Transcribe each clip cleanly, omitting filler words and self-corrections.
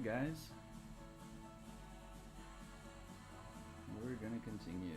Alright guys, we're gonna continue.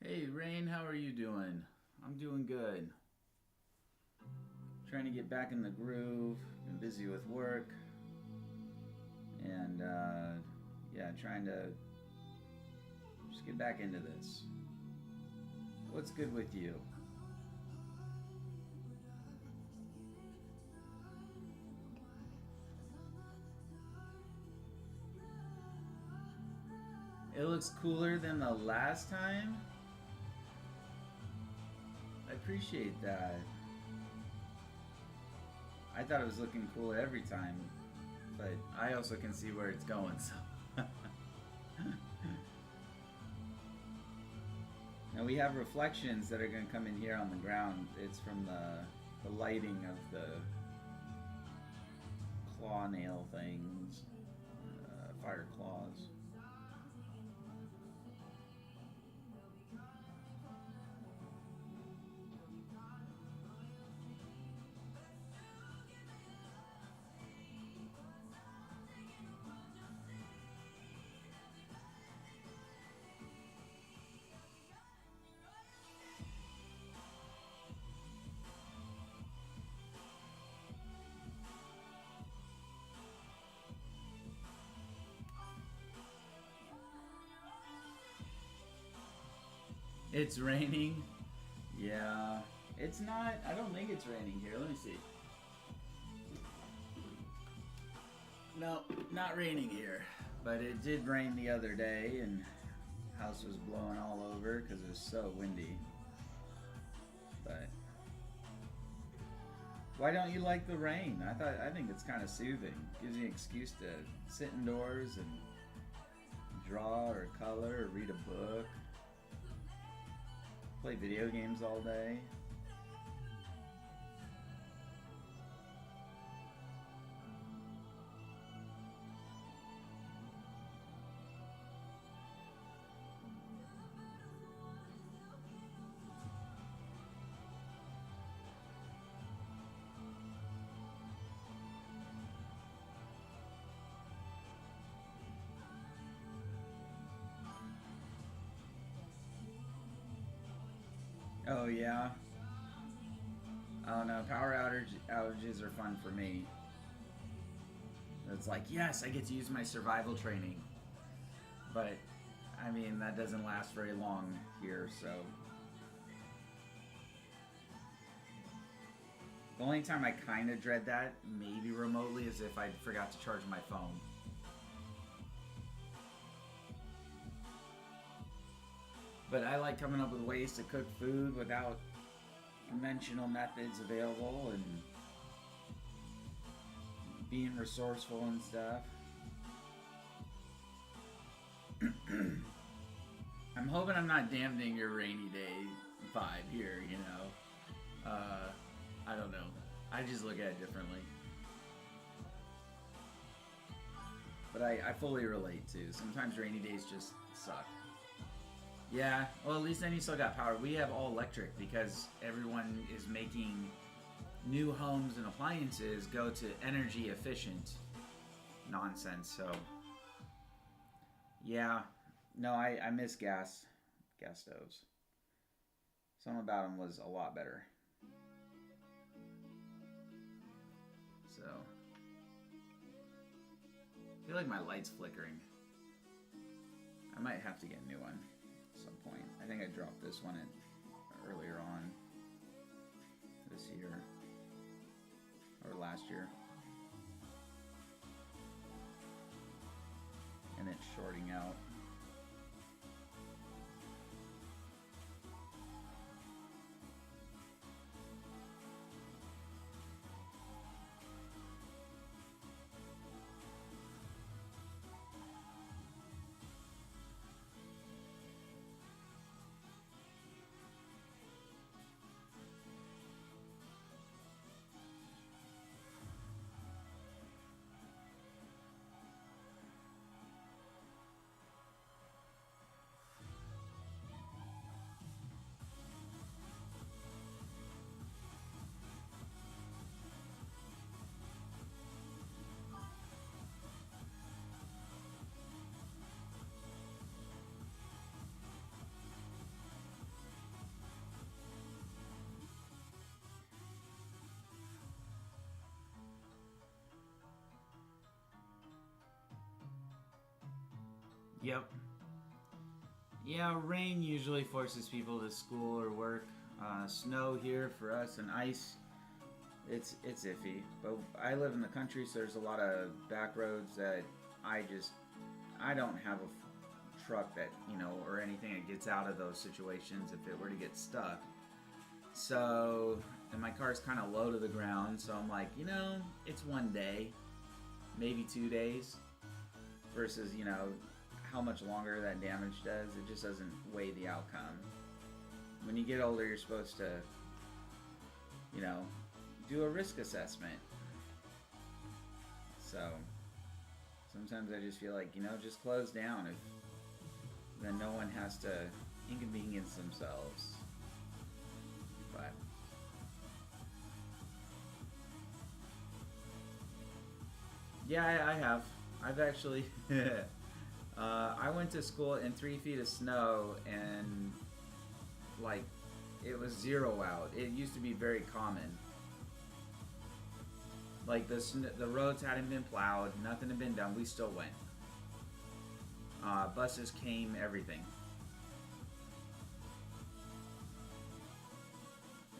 Hey Rain, how are you doing? I'm doing good. Trying to get back in the groove. Been busy with work. And yeah, trying to just get back into this. What's good with you? It looks cooler than the last time? I appreciate that. I thought it was looking cooler every time, but I also can see where it's going, so. Now we have reflections that are going to come in here on the ground. It's from the lighting of the claw nail things, fire claws. It's raining. Yeah. It's not. I don't think it's raining here. Let me see. No, not raining here. But it did rain the other day, and house was blowing all over because it was so windy. But why don't you like the rain? I think it's kind of soothing. Gives you an excuse to sit indoors and draw or color or read a book. Play video games all day. Oh yeah. Oh no, outages are fun for me. It's like, yes, I get to use my survival training. But, I mean, that doesn't last very long here, so. The only time I kind of dread that, maybe remotely, is if I forgot to charge my phone. But I like coming up with ways to cook food without conventional methods available and being resourceful and stuff. I'm hoping I'm not dampening your rainy day vibe here, you know. I don't know. I just look at it differently. But I fully relate too. Sometimes rainy days just suck. Yeah, well, at least then you still got power. We have all electric because everyone is making new homes and appliances go to energy efficient nonsense. So, yeah, no, I miss gas stoves. Something about them was a lot better. So, I feel like my light's flickering. I might have to get a new one. Some point. I think I dropped this one earlier on this year or last year, and it's shorting out. Yep. Yeah, rain usually forces people to school or work. Snow here for us and ice, it's iffy. But I live in the country, so there's a lot of back roads that I don't have a truck that, you know, or anything that gets out of those situations if it were to get stuck. So, and my car's kind of low to the ground, so I'm like, you know, it's one day, maybe 2 days, versus, you know, how much longer that damage does. It just doesn't weigh the outcome. When you get older, you're supposed to, you know, do a risk assessment. So sometimes I just feel like, you know, just close down if then no one has to inconvenience themselves. But yeah, I have. I've actually I went to school in 3 feet of snow, and like it was 0 out. It used to be very common. Like the roads hadn't been plowed, nothing had been done. We still went. Buses came, everything.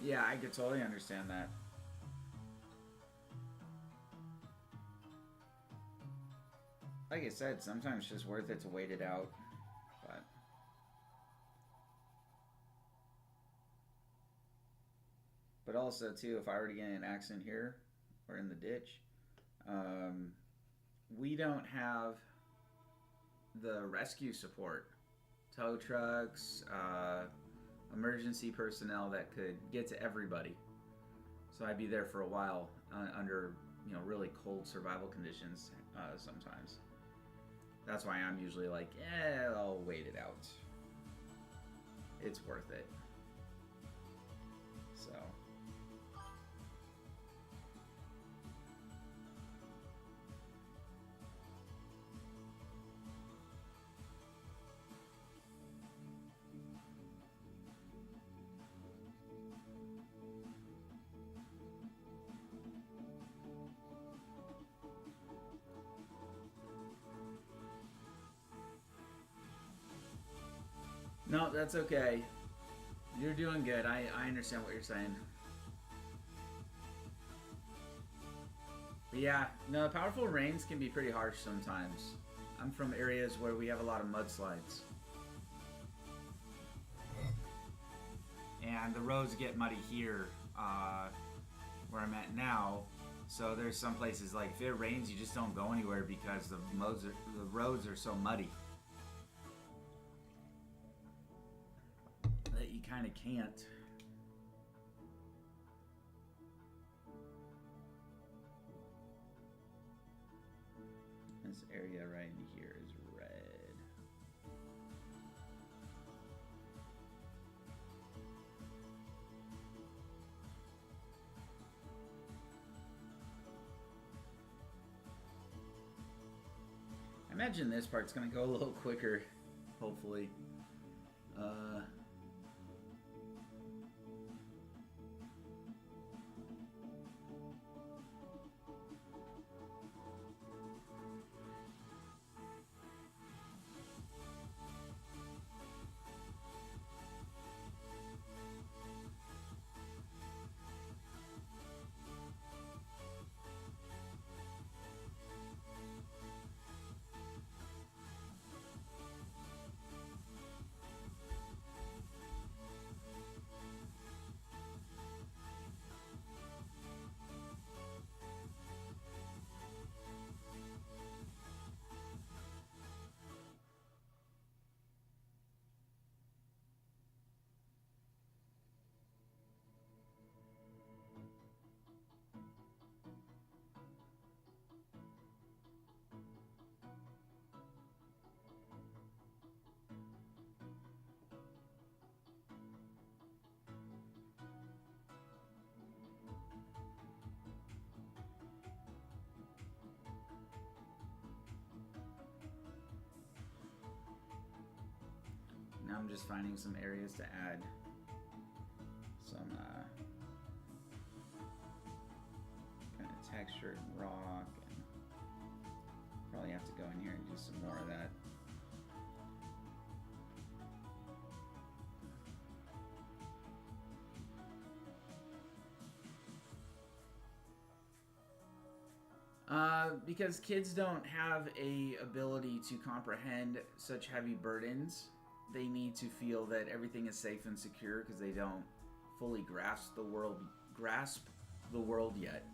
Yeah, I could totally understand that. Like I said, sometimes it's just worth it to wait it out. But also too, if I were to get in an accident here or in the ditch, um, we don't have the rescue support, tow trucks, emergency personnel that could get to everybody. So I'd be there for a while under really cold survival conditions sometimes. That's why I'm usually like, I'll wait it out. It's worth it. So. No, that's okay. You're doing good. I understand what you're saying. But yeah, no, powerful rains can be pretty harsh sometimes. I'm from areas where we have a lot of mudslides. And the roads get muddy here, where I'm at now. So there's some places like if it rains, you just don't go anywhere because the roads are so muddy that you kind of can't. This area right here is red. I imagine this part's gonna go a little quicker, hopefully. Now I'm just finding some areas to add some kind of texture and rock, and probably have to go in here and do some more of that. Because kids don't have a ability to comprehend such heavy burdens, they need to feel that everything is safe and secure because they don't fully grasp the world yet.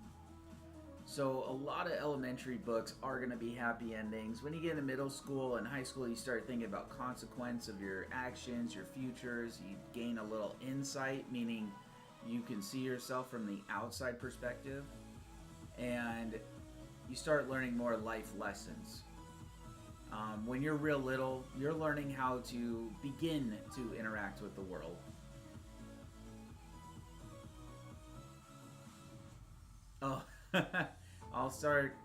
So a lot of elementary books are going to be happy endings. When you get into middle school and high school, you start thinking about consequence of your actions, your futures. You gain a little insight, meaning you can see yourself from the outside perspective, and you start learning more life lessons. When you're real little, you're learning how to begin to interact with the world. Oh, I'll start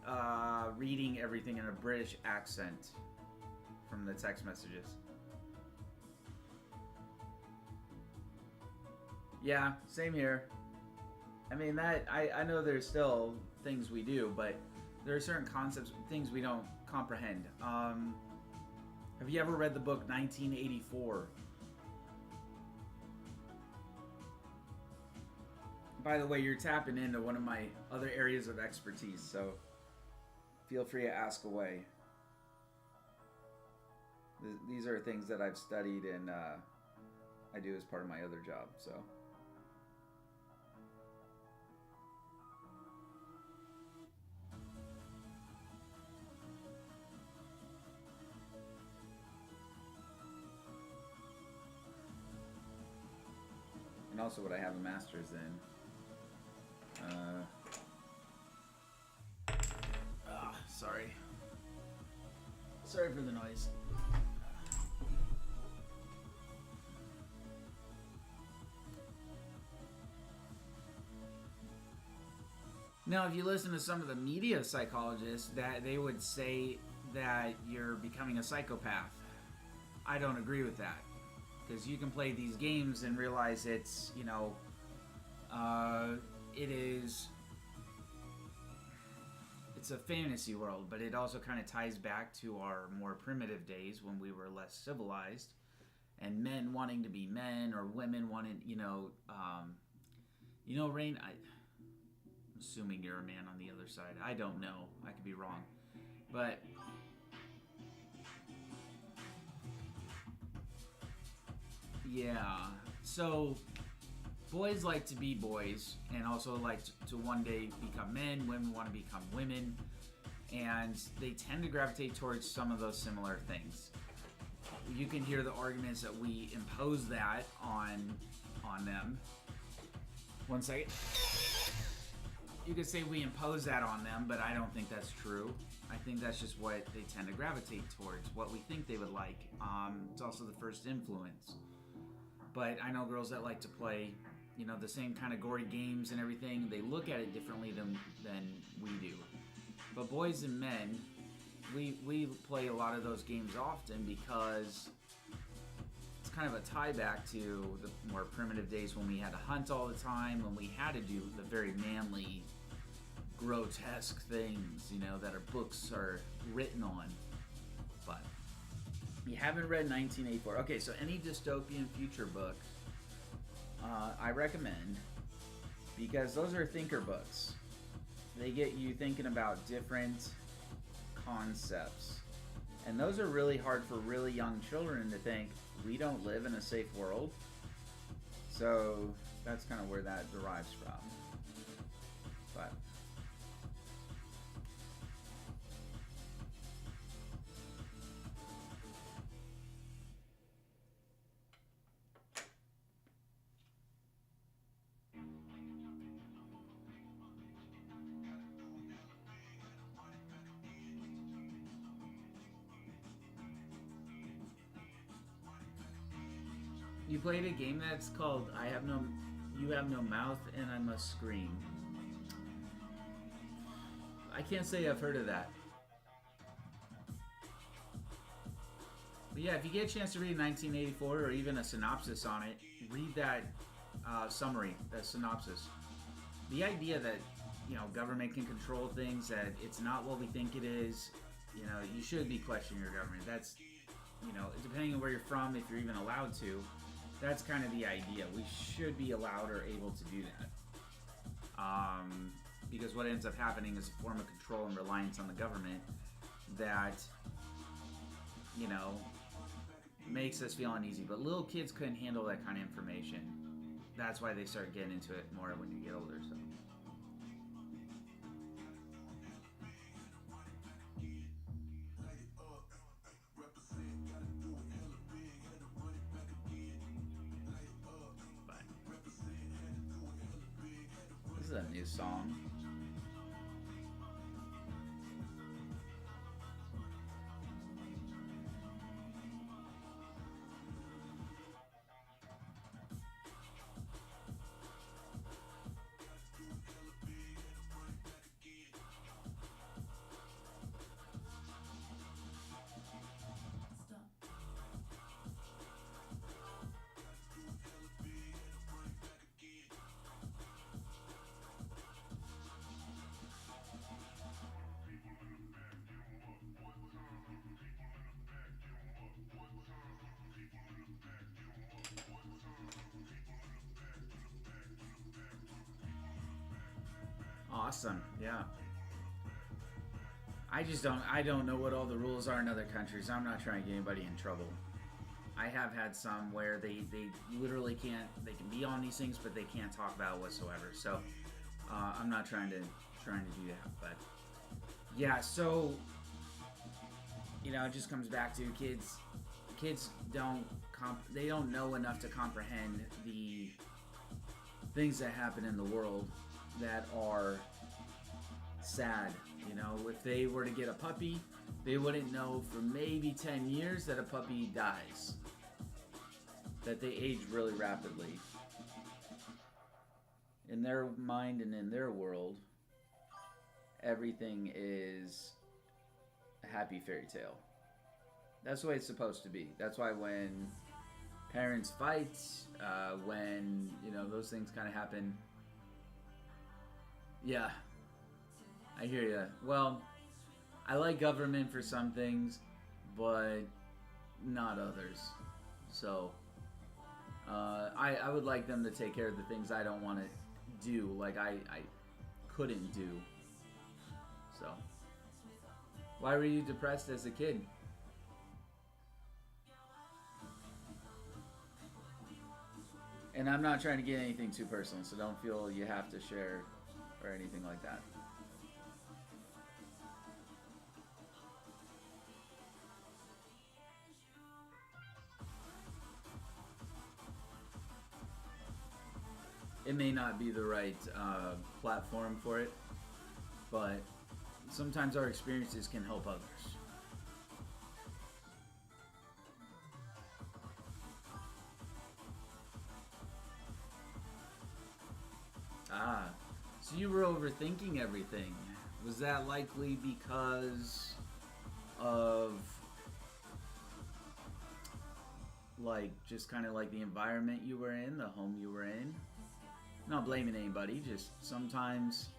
reading everything in a British accent from the text messages. Yeah, same here. I mean, that I know there's still things we do, but there are certain concepts, things we don't comprehend. Have you ever read the book 1984? By the way, you're tapping into one of my other areas of expertise, so feel free to ask away. These are things that I've studied and I do as part of my other job, so. And also what I have a master's in. Sorry. Sorry for the noise. Now, if you listen to some of the media psychologists, that they would say that you're becoming a psychopath. I don't agree with that. Because you can play these games and realize it's, you know, it's a fantasy world, but it also kind of ties back to our more primitive days when we were less civilized, and men wanting to be men or women wanting, Rain, I'm assuming you're a man on the other side. I don't know. I could be wrong. But yeah, so boys like to be boys and also like to one day become men. Women want to become women, and they tend to gravitate towards some of those similar things. You can hear the arguments that we impose that on them. One second. You could say we impose that on them, but I don't think that's true. I think that's just what they tend to gravitate towards, what we think they would like. It's also the first influence. But I know girls that like to play, the same kind of gory games and everything. They look at it differently than we do. But boys and men, we play a lot of those games often because it's kind of a tie back to the more primitive days when we had to hunt all the time, when we had to do the very manly, grotesque things, that our books are written on. But you haven't read 1984. Okay, so any dystopian future book, I recommend, because those are thinker books. They get you thinking about different concepts. And those are really hard for really young children to think, we don't live in a safe world. So that's kind of where that derives from. But you played a game that's called You Have No Mouth and I Must Scream. I can't say I've heard of that. But yeah, if you get a chance to read 1984 or even a synopsis on it, read that summary, that synopsis. The idea that, government can control things, that it's not what we think it is, you should be questioning your government. That's, depending on where you're from, if you're even allowed to, that's kind of the idea. We should be allowed or able to do that. Because what ends up happening is a form of control and reliance on the government that, makes us feel uneasy. But little kids couldn't handle that kind of information. That's why they start getting into it more when you get older. So. This is a new song. awesome. Yeah. I don't know what all the rules are in other countries. I'm not trying to get anybody in trouble. I have had some where they literally can't, they can be on these things, but they can't talk about it whatsoever. So I'm not trying to do that. But yeah, so it just comes back to kids they don't know enough to comprehend the things that happen in the world that are sad. If they were to get a puppy, they wouldn't know for maybe 10 years that a puppy dies, that they age really rapidly. In their mind and in their world, everything is a happy fairy tale. That's the way it's supposed to be. That's why when parents fight, when those things kind of happen. Yeah, I hear ya. Well, I like government for some things, but not others. So I would like them to take care of the things I don't want to do, like I couldn't do. So why were you depressed as a kid? And I'm not trying to get anything too personal, so don't feel you have to share or anything like that. It may not be the right platform for it, but sometimes our experiences can help others. Ah, so you were overthinking everything. Was that likely because of just kind of like the environment you were in, the home you were in? Not blaming anybody, just sometimes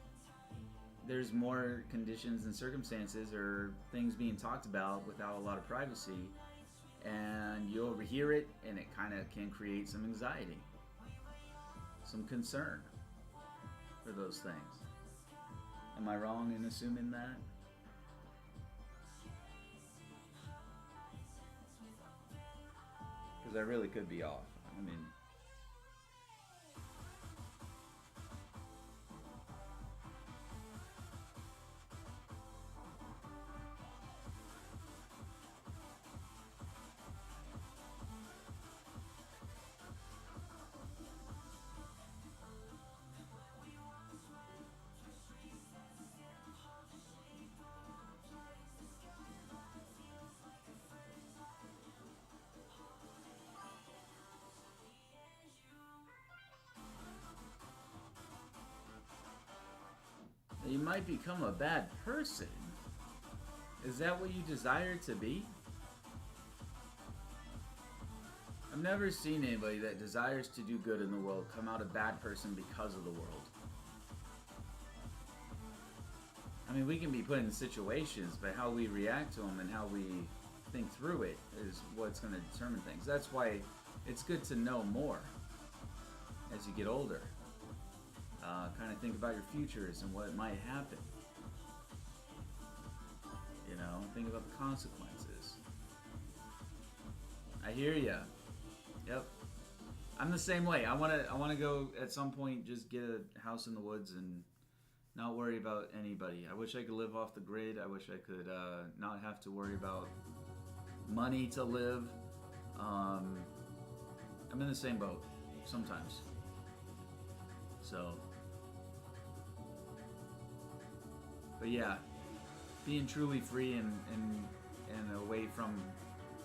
there's more conditions and circumstances or things being talked about without a lot of privacy, and you overhear it, and it kind of can create some anxiety, some concern for those things. Am I wrong in assuming that? Because I really could be off. I mean, you might become a bad person. Is that what you desire to be? I've never seen anybody that desires to do good in the world come out a bad person because of the world. I mean, we can be put in situations, but how we react to them and how we think through it is what's going to determine things. That's why it's good to know more as you get older. Kind of think about your futures and what might happen. Think about the consequences. I hear ya. Yep. I'm the same way. I wanna go at some point, just get a house in the woods and not worry about anybody. I wish I could live off the grid. I wish I could not have to worry about money to live. I'm in the same boat sometimes. So, but yeah, being truly free and away from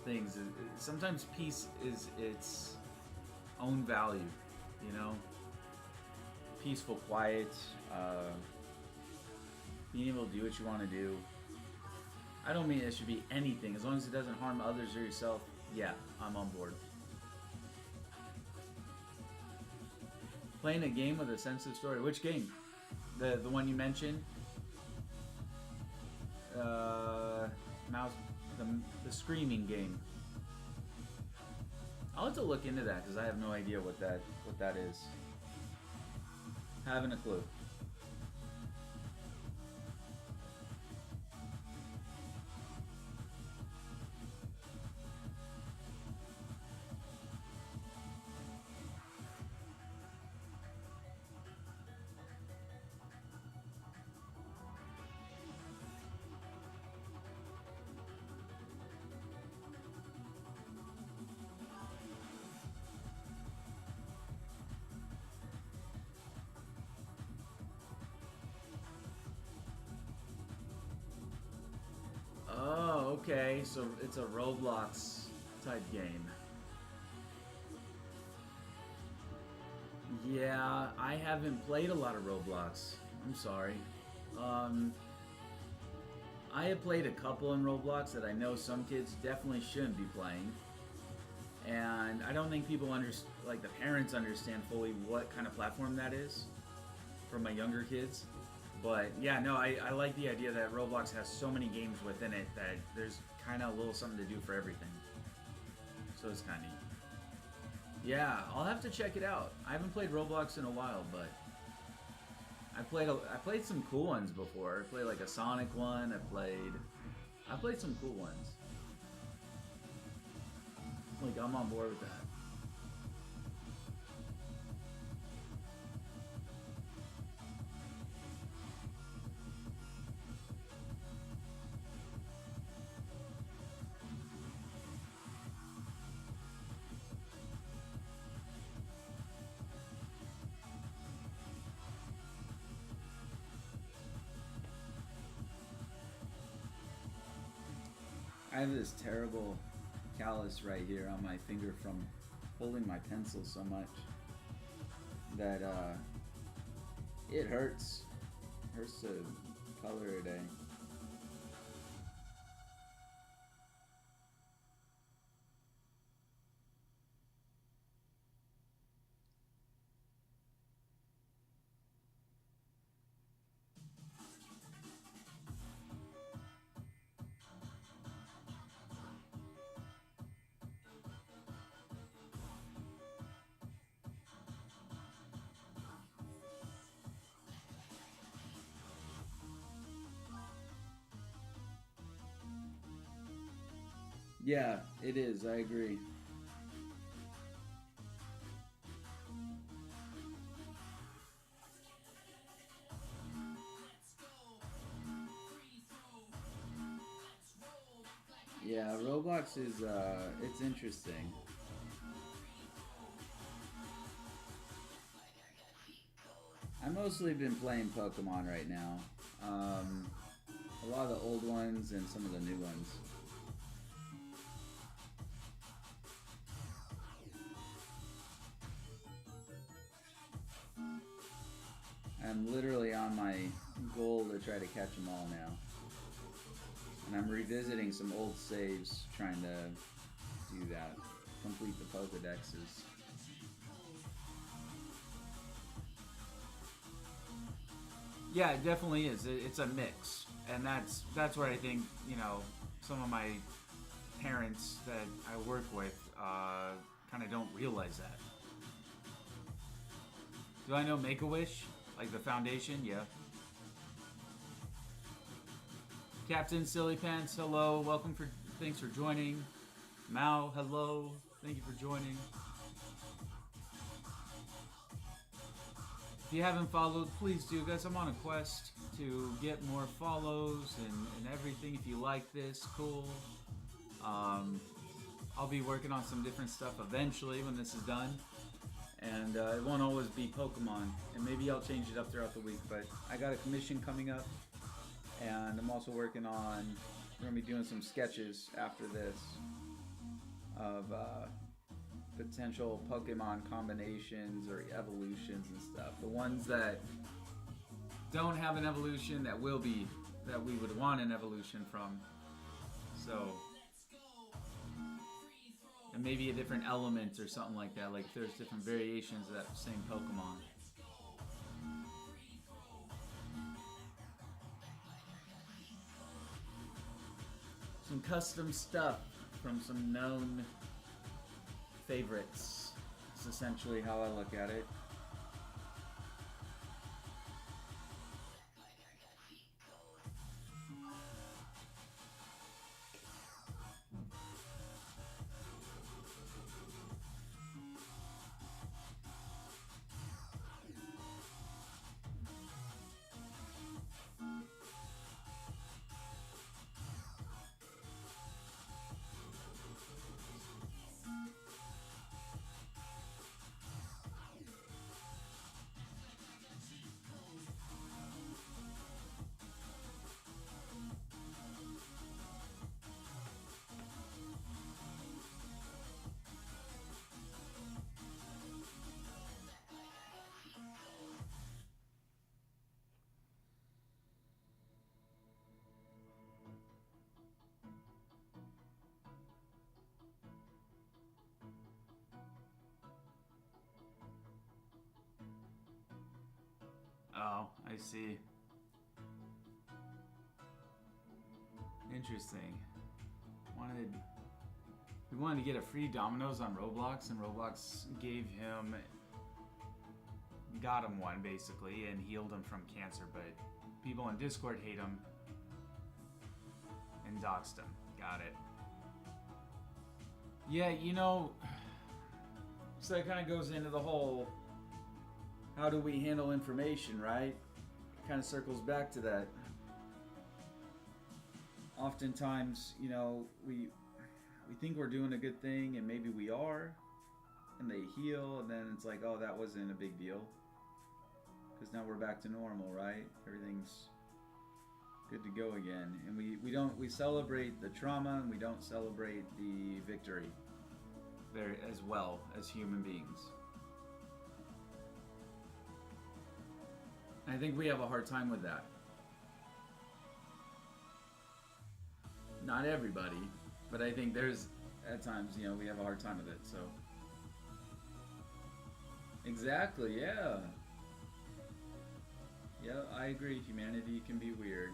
things. Sometimes peace is its own value, peaceful, quiet, being able to do what you want to do. I don't mean it should be anything. As long as it doesn't harm others or yourself, yeah, I'm on board. Playing a game with a sense of story. Which game? The one you mentioned? Mouse, the screaming game. I'll have to look into that because I have no idea what that is. Haven't a clue. Okay, so it's a Roblox type game. Yeah, I haven't played a lot of Roblox. I'm sorry. Um, I have played a couple in Roblox that I know some kids definitely shouldn't be playing. And I don't think people understand, like the parents understand fully what kind of platform that is for my younger kids. But yeah, no, I like the idea that Roblox has so many games within it that there's kind of a little something to do for everything. So it's kind of neat. Yeah, I'll have to check it out. I haven't played Roblox in a while, but I played some cool ones before. I played like a Sonic one. I played some cool ones. Like I'm on board with that. I have this terrible callus right here on my finger from holding my pencil so much that it hurts. Hurts to color today. Yeah, it is. I agree. Yeah, Roblox is it's interesting. I mostly been playing Pokemon right now. A lot of the old ones and some of the new ones. I'm literally on my goal to try to catch them all now. And I'm revisiting some old saves trying to do that. Complete the Pokedexes. Yeah, it definitely is. It's a mix, and that's where I think some of my parents that I work with kind of don't realize that. Do I know Make a Wish, like the foundation? Yeah. Captain Silly Pants, hello. Welcome for thanks for joining. Mao, hello. Thank you for joining. If you haven't followed, please do, guys. I'm on a quest to get more follows and everything. If you like this, cool. I'll be working on some different stuff eventually when this is done. And it won't always be Pokemon. And maybe I'll change it up throughout the week. But I got a commission coming up. And I'm also working on, we're going to be doing some sketches after this of potential Pokemon combinations or evolutions and stuff. The ones that don't have an evolution that will be, that we would want an evolution from. So, and maybe a different element or something like that. Like there's different variations of that same Pokemon. Some custom stuff from some known favorites. It's essentially how I look at it. Oh, I see. Interesting. Wanted We wanted to get a free Domino's on Roblox, and Roblox got him one basically, and healed him from cancer. But people on Discord hate him and doxed him. Got it. Yeah, so that kind of goes into the whole, how do we handle information, right? It kind of circles back to that. Oftentimes, we think we're doing a good thing, and maybe we are, and they heal, and then it's like, oh, that wasn't a big deal, because now we're back to normal, right? Everything's good to go again, and we celebrate the trauma, and we don't celebrate the victory very as well as human beings. And I think we have a hard time with that. Not everybody, but I think there's, at times, we have a hard time with it, so. Exactly, yeah. Yeah, I agree, humanity can be weird.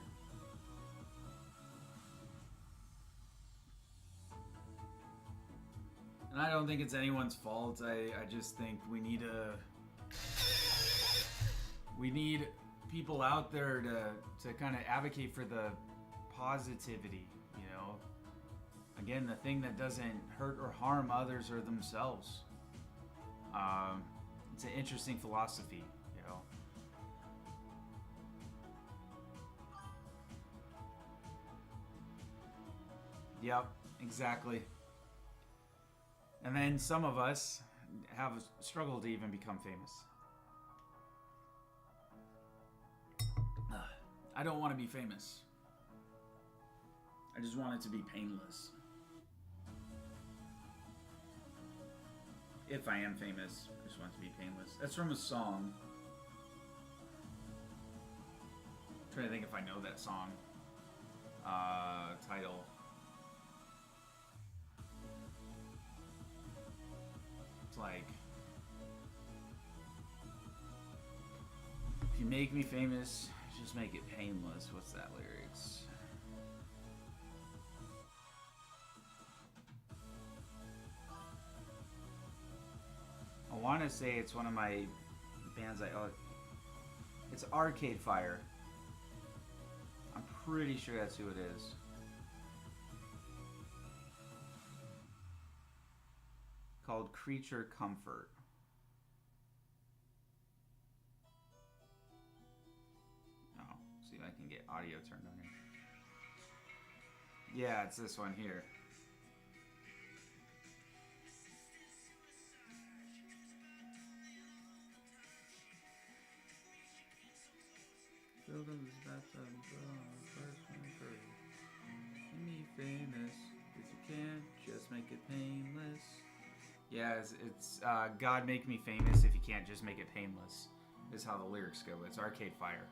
And I don't think it's anyone's fault. I just think we need people out there to kind of advocate for the positivity. Again, the thing that doesn't hurt or harm others or themselves. It's an interesting philosophy, Yep, exactly. And then some of us have struggled to even become famous. I don't want to be famous. I just want it to be painless. If I am famous, I just want it to be painless. That's from a song. I'm trying to think if I know that song. Title. It's like, if you make me famous, just make it painless. What's that lyrics? I want to say it's one of my bands. It's Arcade Fire. I'm pretty sure that's who it is. Called Creature Comfort. Oh, see if I can get audio turned on here. Yeah, it's this one here. Build up this bathtub and throw on the first one first. Make me famous. If you can't, just make it painless. Yeah, it's God make me famous if you can't just make it painless, is how the lyrics go. It's Arcade Fire.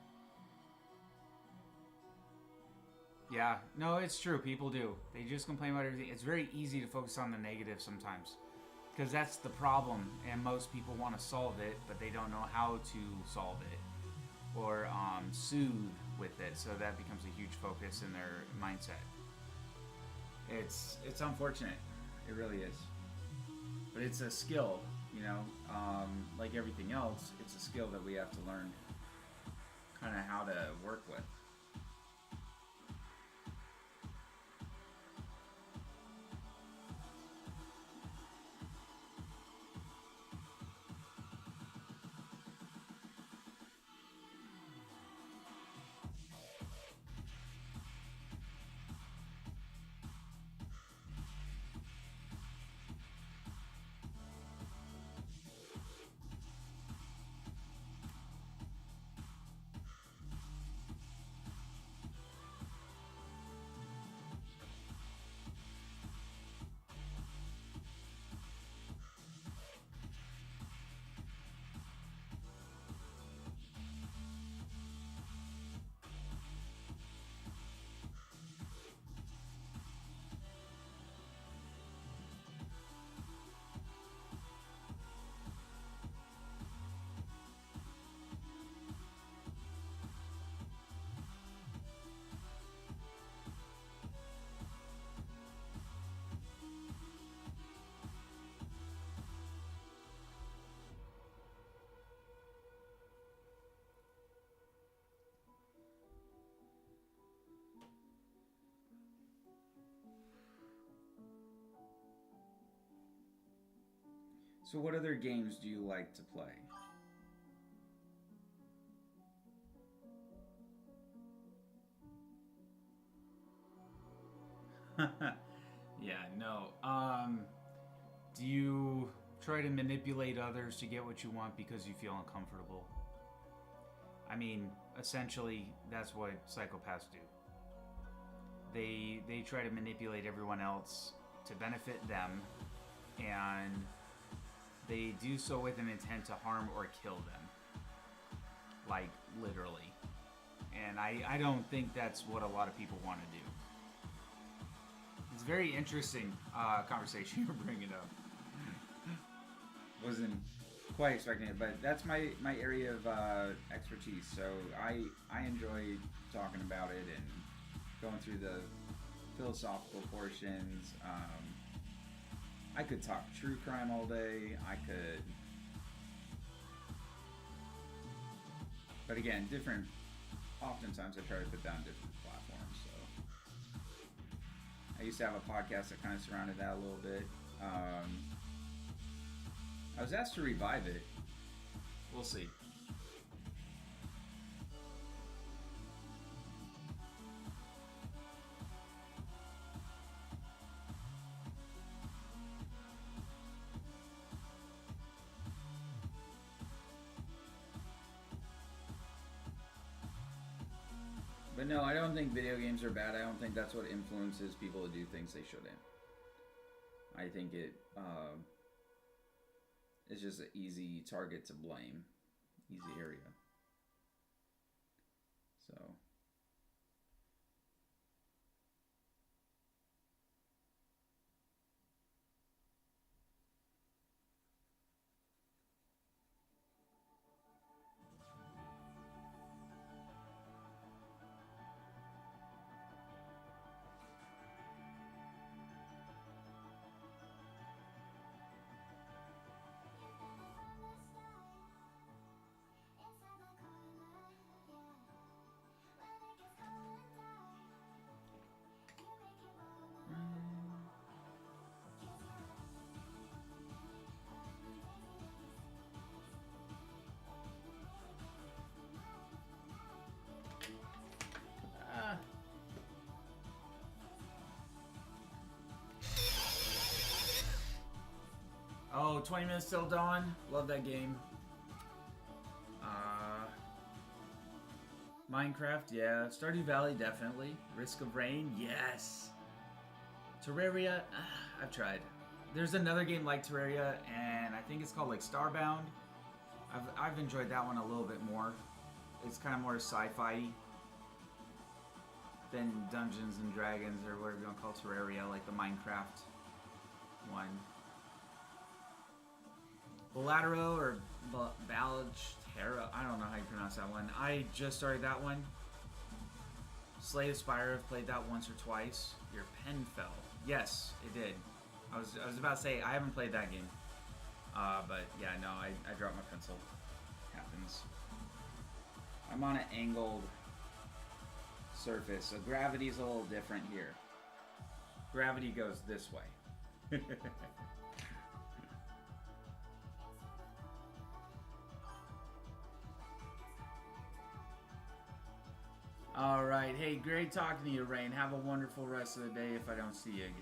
Yeah, no, it's true. People do. They just complain about everything. It's very easy to focus on the negative sometimes, because that's the problem, and most people want to solve it, but they don't know how to solve it or soothe with it, so that becomes a huge focus in their mindset. It's unfortunate. It really is. But it's a skill, like everything else, it's a skill that we have to learn kind of how to work with. So what other games do you like to play? Yeah, no. Do you try to manipulate others to get what you want because you feel uncomfortable? I mean, essentially, that's what psychopaths do. They try to manipulate everyone else to benefit them, and they do so with an intent to harm or kill them. Like, literally. And I don't think that's what a lot of people want to do. It's a very interesting conversation you're bringing up. Wasn't quite expecting it, but that's my area of expertise. So I enjoy talking about it and going through the philosophical portions. I could talk true crime all day. I could, but again, different. Oftentimes, I try to put down different platforms. So I used to have a podcast that kind of surrounded that a little bit. I was asked to revive it. We'll see. But no, I don't think video games are bad. I don't think that's what influences people to do things they shouldn't. I think it's just an easy target to blame, easy area. So. Oh, 20 minutes till dawn. Love that game. Minecraft, yeah. Stardew Valley, definitely. Risk of Rain, yes. Terraria, I've tried. There's another game like Terraria, and I think it's called like Starbound. I've enjoyed that one a little bit more. It's kind of more sci-fi than Dungeons and Dragons or whatever you want to call Terraria, like the Minecraft one. Balatero or Balachera, I don't know how you pronounce that one. I just started that one. Slay the Spire, I've played that once or twice. Your pen fell. Yes, it did. I was about to say, I haven't played that game. But yeah, no, I dropped my pencil. Happens. I'm on an angled surface, so gravity's a little different here. Gravity goes this way. All right. Hey, great talking to you, Rain. Have a wonderful rest of the day if I don't see you again.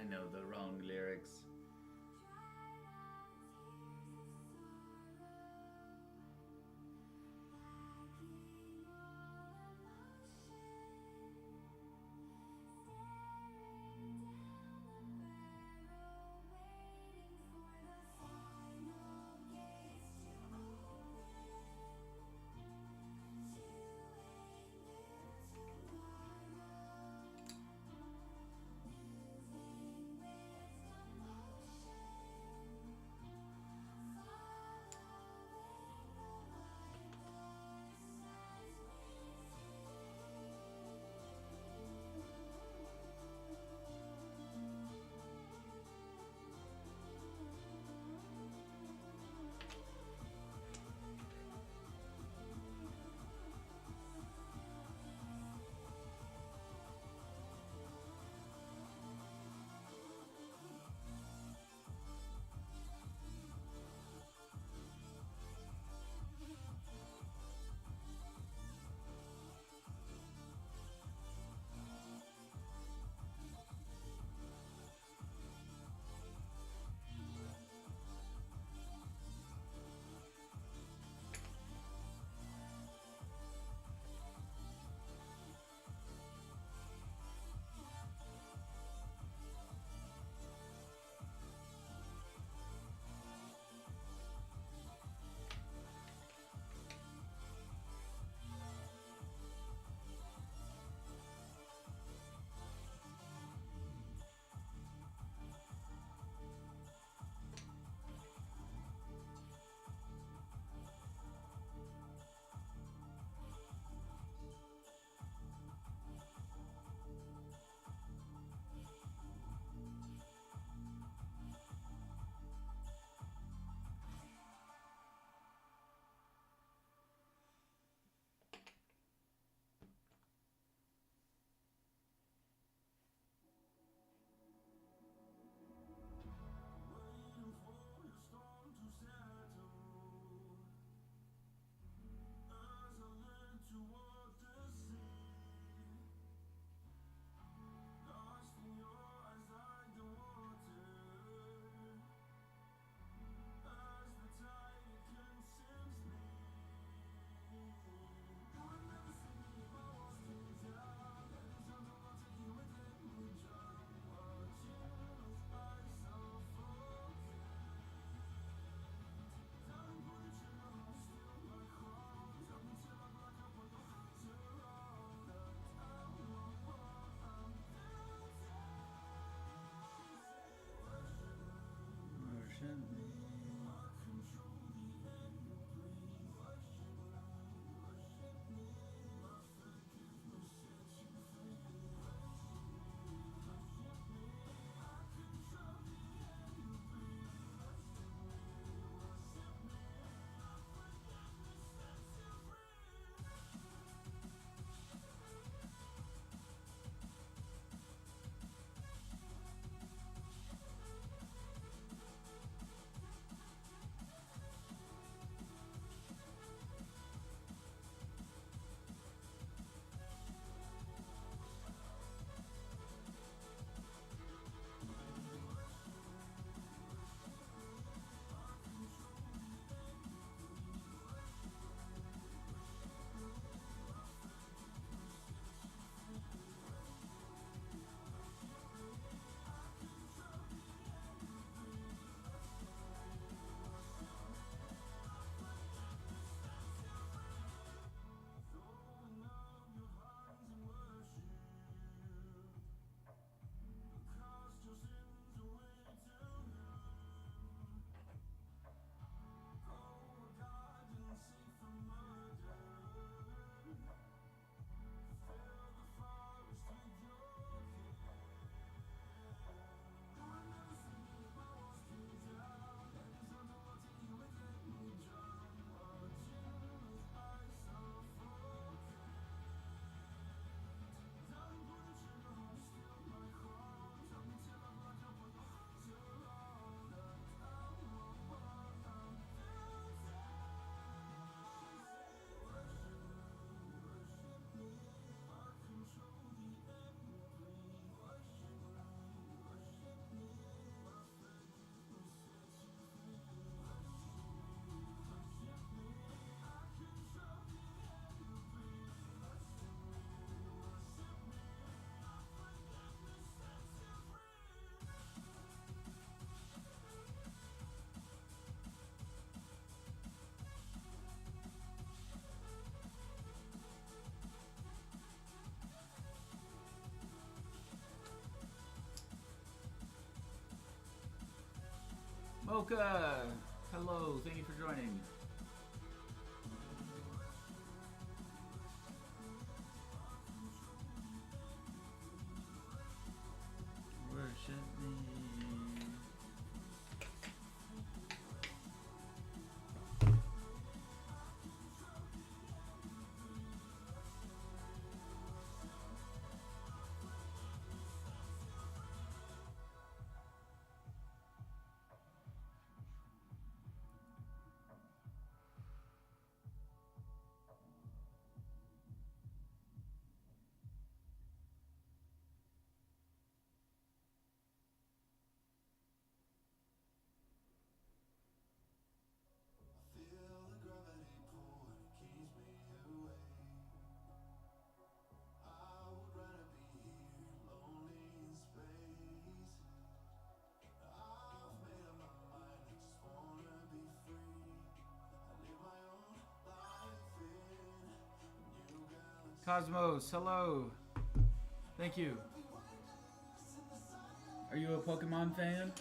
know the wrong lyrics. Mocha! Hello, thank you for joining. Worship me. Cosmos, hello. Thank you. Are you a Pokemon fan?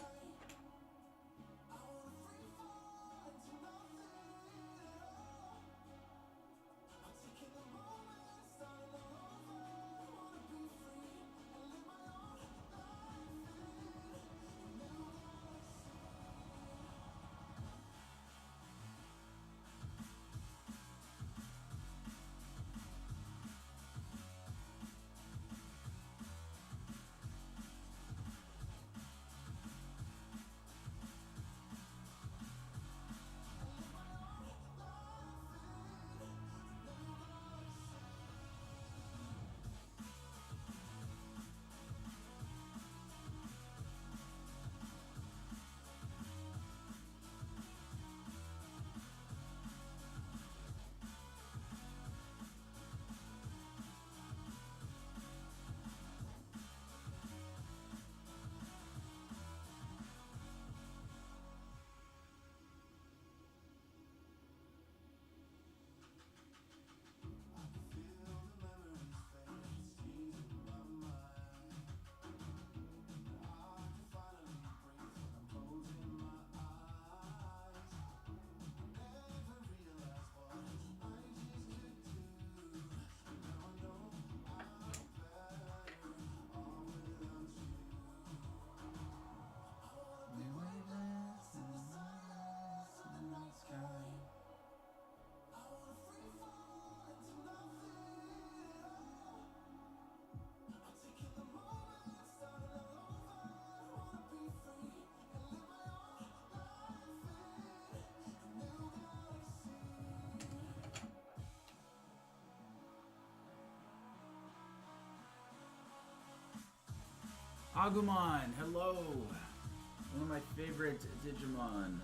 Agumon, hello. One of my favorite Digimon.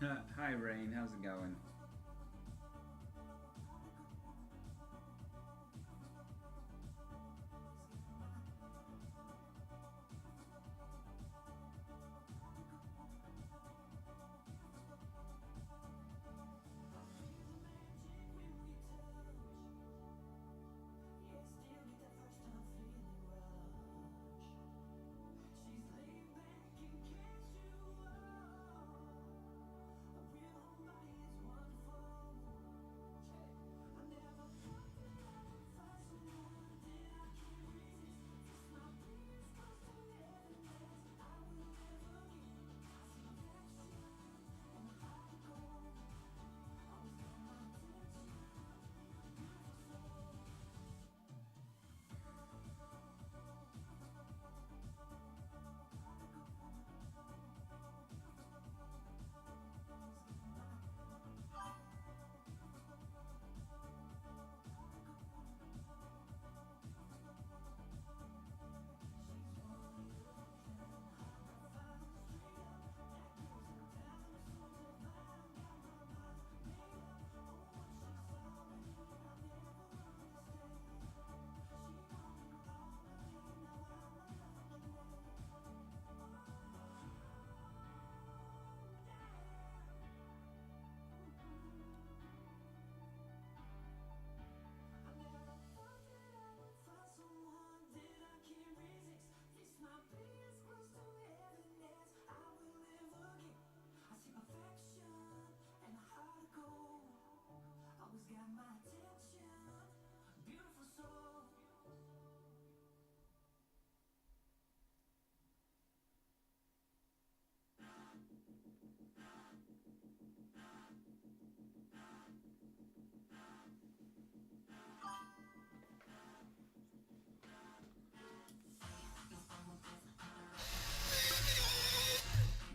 Hi, Rain. How's it going?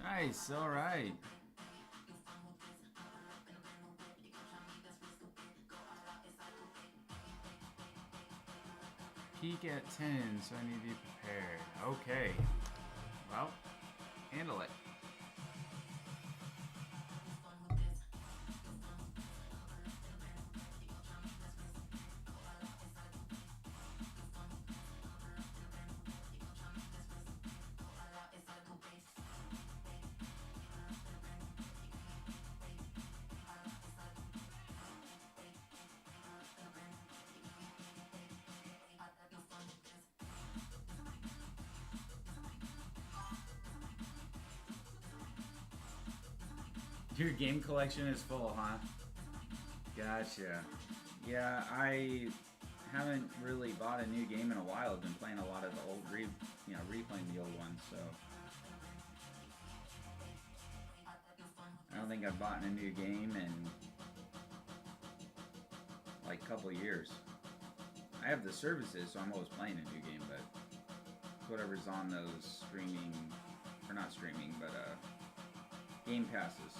Nice. All right. Peak at 10, so I need to be prepared. Okay. Well, handle it. Your game collection is full, huh? Gotcha. Yeah, I haven't really bought a new game in a while. I've been playing a lot of the old, replaying the old ones. So I don't think I've bought a new game in like a couple years. I have the services, so I'm always playing a new game. But whatever's on those streaming, or not streaming, but game passes.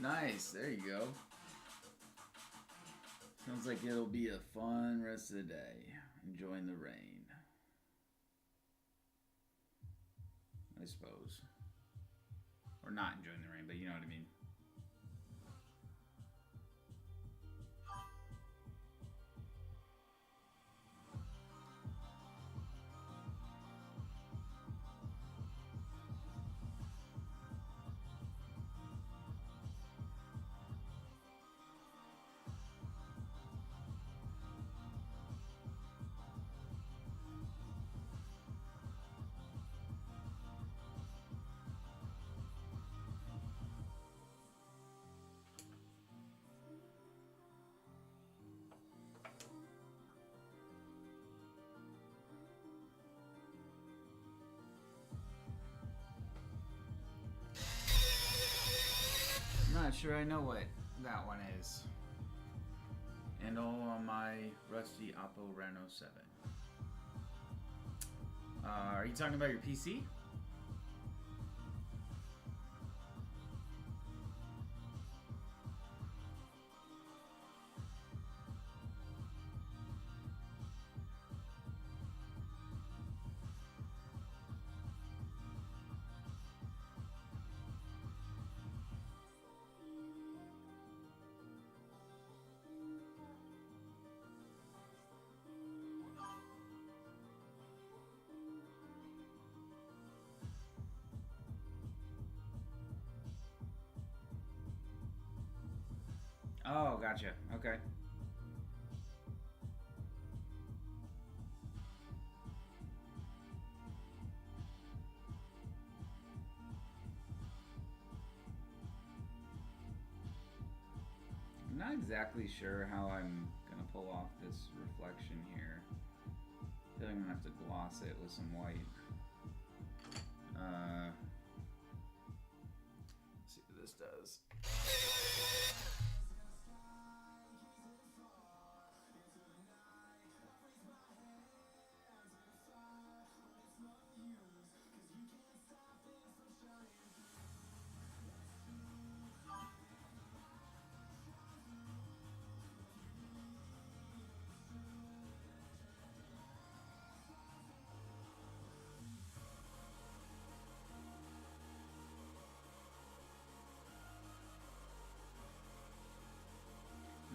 Nice. There you go. Sounds like it'll be a fun rest of the day. Enjoying the rain, I suppose. Or not enjoying the rain, but you know what I mean. sure I know what that one is. And all on my rusty Oppo Reno 7. Are you talking about your PC? Oh, gotcha. Okay. I'm not exactly sure how I'm gonna pull off this reflection here. I feel like I'm gonna have to gloss it with some white. Let's see what this does.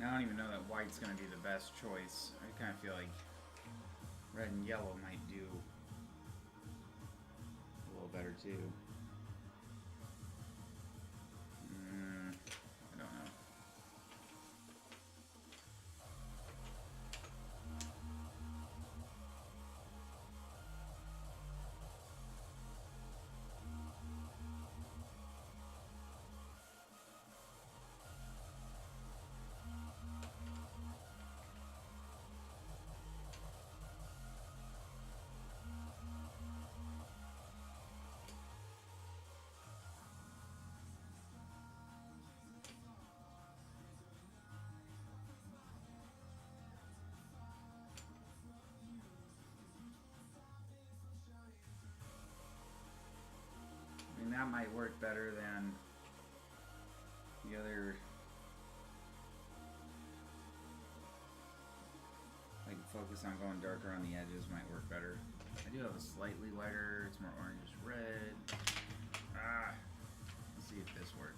Now I don't even know that white's gonna be the best choice. I kind of feel like red and yellow might do a little better too. I don't know. I mean, that might work better than the other. Like, focus on going darker on the edges might work better. I do have a slightly lighter, it's more orange red. Let's see if this works.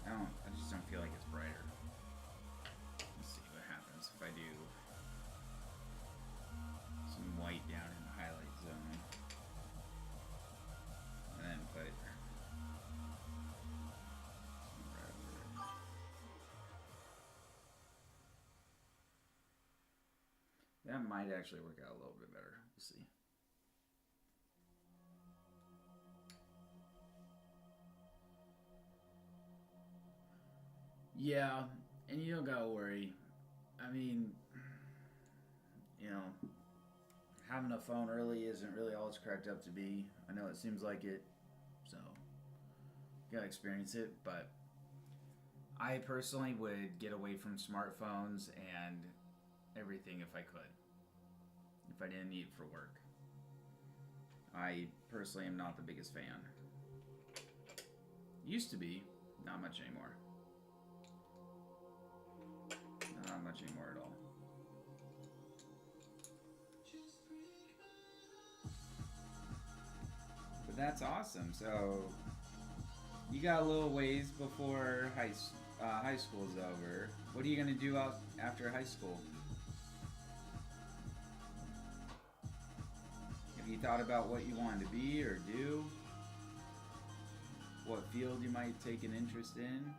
I just don't feel like it's brighter. Let's see what happens if I do some white down in the highlight zone. And then put some red over it. That might actually work out a little bit better. We'll see. Yeah, and you don't gotta worry. I mean, you know, having a phone early isn't really all it's cracked up to be. I know it seems like it, so you gotta experience it, but I personally would get away from smartphones and everything if I could. If I didn't need it for work. I personally am not the biggest fan. Used to be, not much anymore. Not much anymore at all. But that's awesome. So you got a little ways before high school's over. What are you gonna do out after high school? Have you thought about what you wanted to be or do? What field you might take an interest in?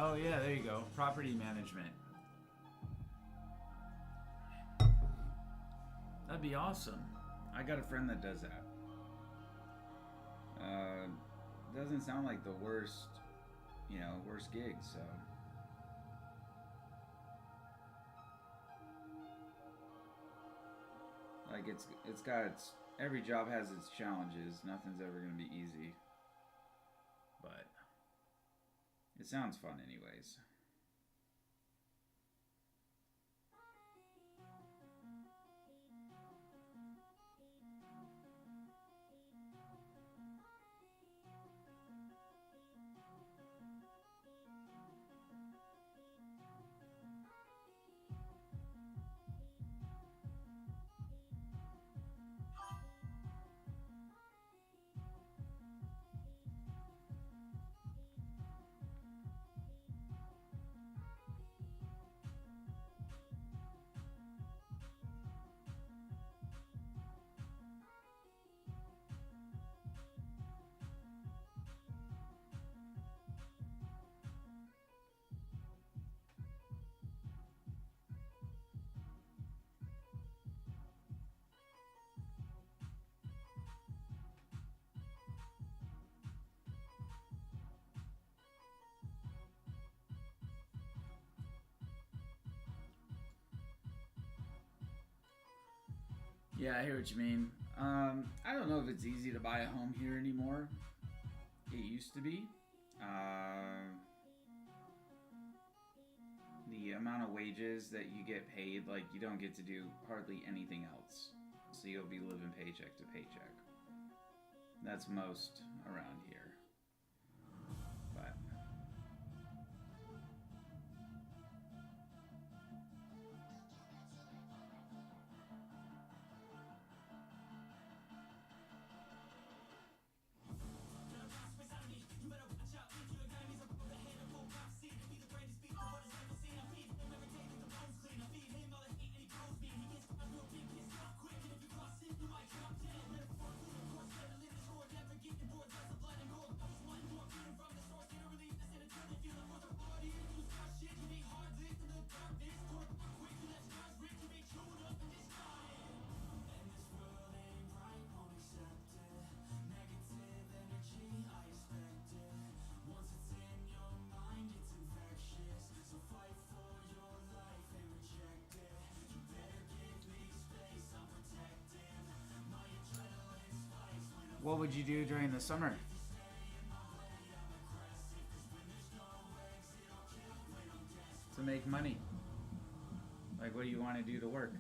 Oh yeah, there you go. Property management. That'd be awesome. I got a friend that does that. Doesn't sound like the worst, worst gig, so. Like it's got every job has its challenges. Nothing's ever gonna be easy. But it sounds fun anyways. Yeah, I hear what you mean. I don't know if it's easy to buy a home here anymore. It used to be. The amount of wages that you get paid, like you don't get to do hardly anything else. So you'll be living paycheck to paycheck. That's most around here. But what would you do during the summer? To make money? Like, what do you want to do to work?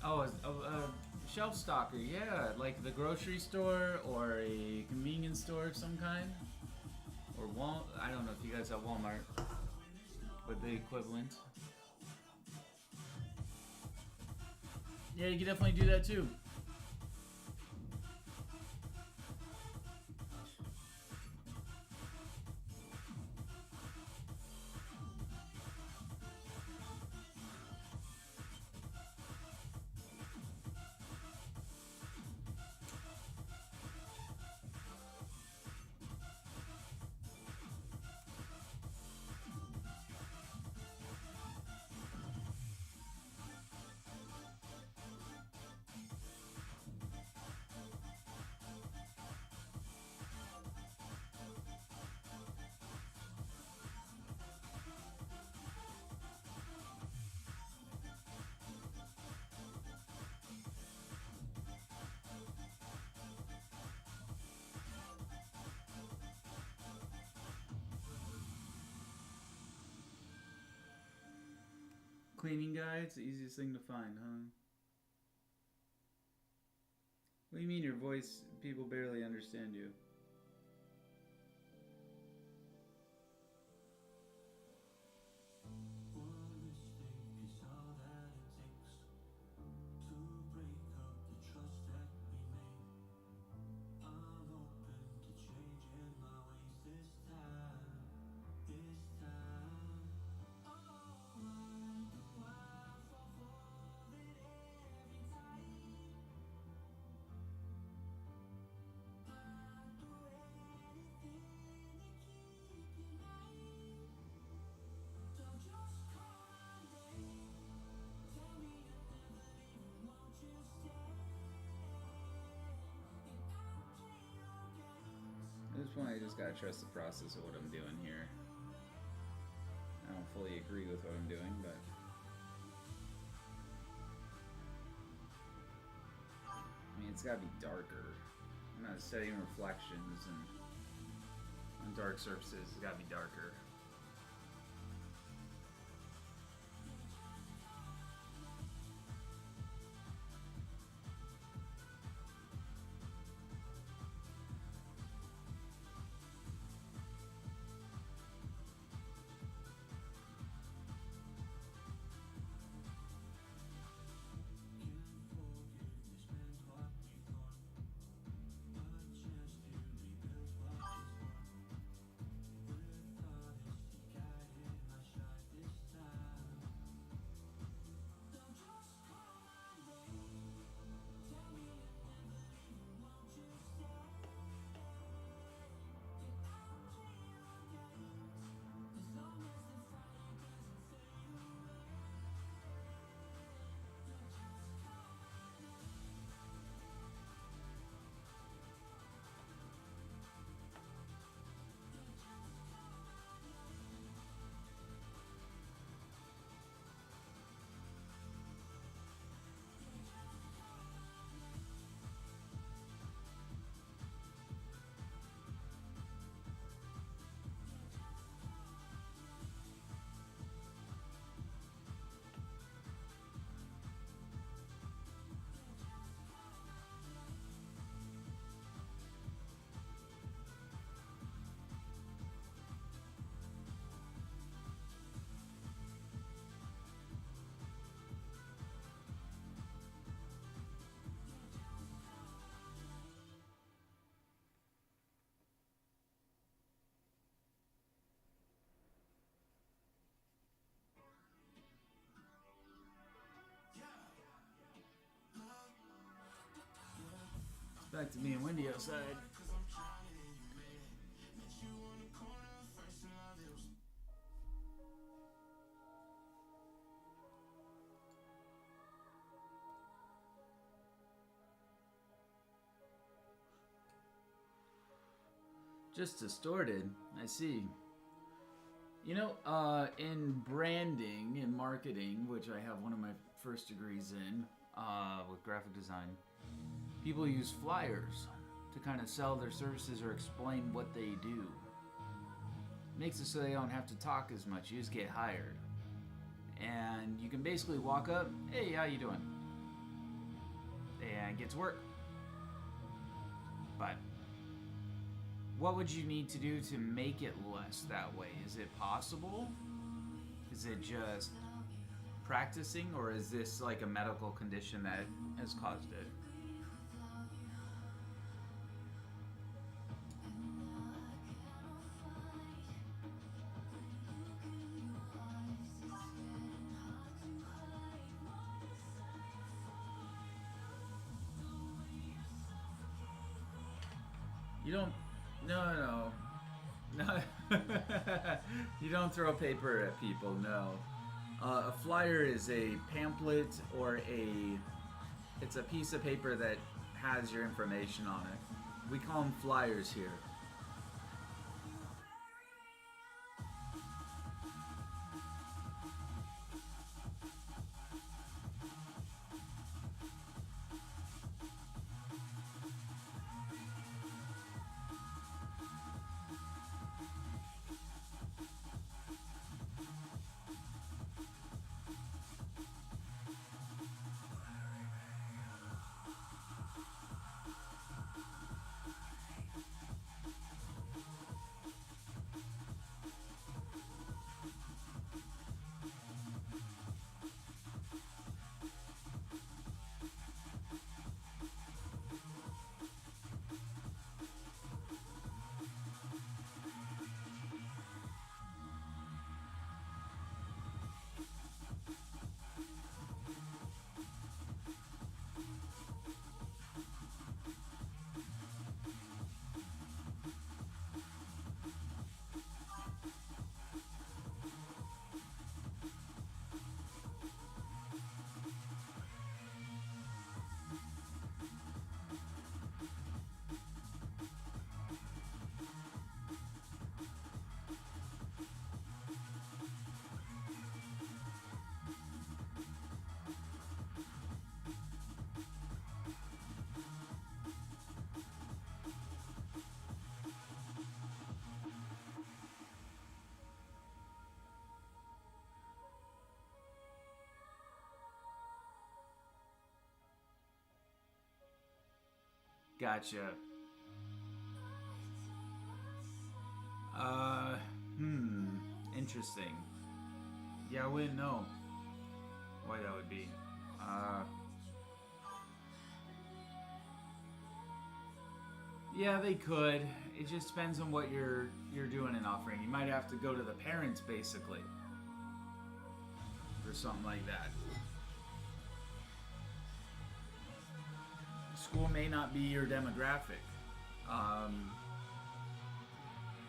Oh, a shelf stocker, yeah, like the grocery store or a convenience store of some kind, or I don't know if you guys have Walmart, but the equivalent. Yeah, you can definitely do that too. Cleaning guy, it's the easiest thing to find, huh? What do you mean your voice, people barely understand you? At this point, I just gotta trust the process of what I'm doing here. I don't fully agree with what I'm doing, but I mean, it's gotta be darker. I'm not studying reflections and on dark surfaces. It's gotta be darker. It's back to being windy outside. Just distorted. I see. You know, in branding and marketing, which I have one of my first degrees in, with graphic design, people use flyers to kind of sell their services or explain what they do. Makes it so they don't have to talk as much. You just get hired. And you can basically walk up, hey, how you doing? And get to work. But what would you need to do to make it less that way? Is it possible? Is it just practicing, or is this like a medical condition that has caused it? You don't. No. You don't throw paper at people. No. A flyer is a pamphlet or it's a piece of paper that has your information on it. We call them flyers here. Gotcha. Uh, hmm. Interesting. Yeah, I wouldn't know why that would be. Uh, yeah, they could. It just depends on what you're doing and offering. You might have to go to the parents basically for something like that. School may not be your demographic. Um,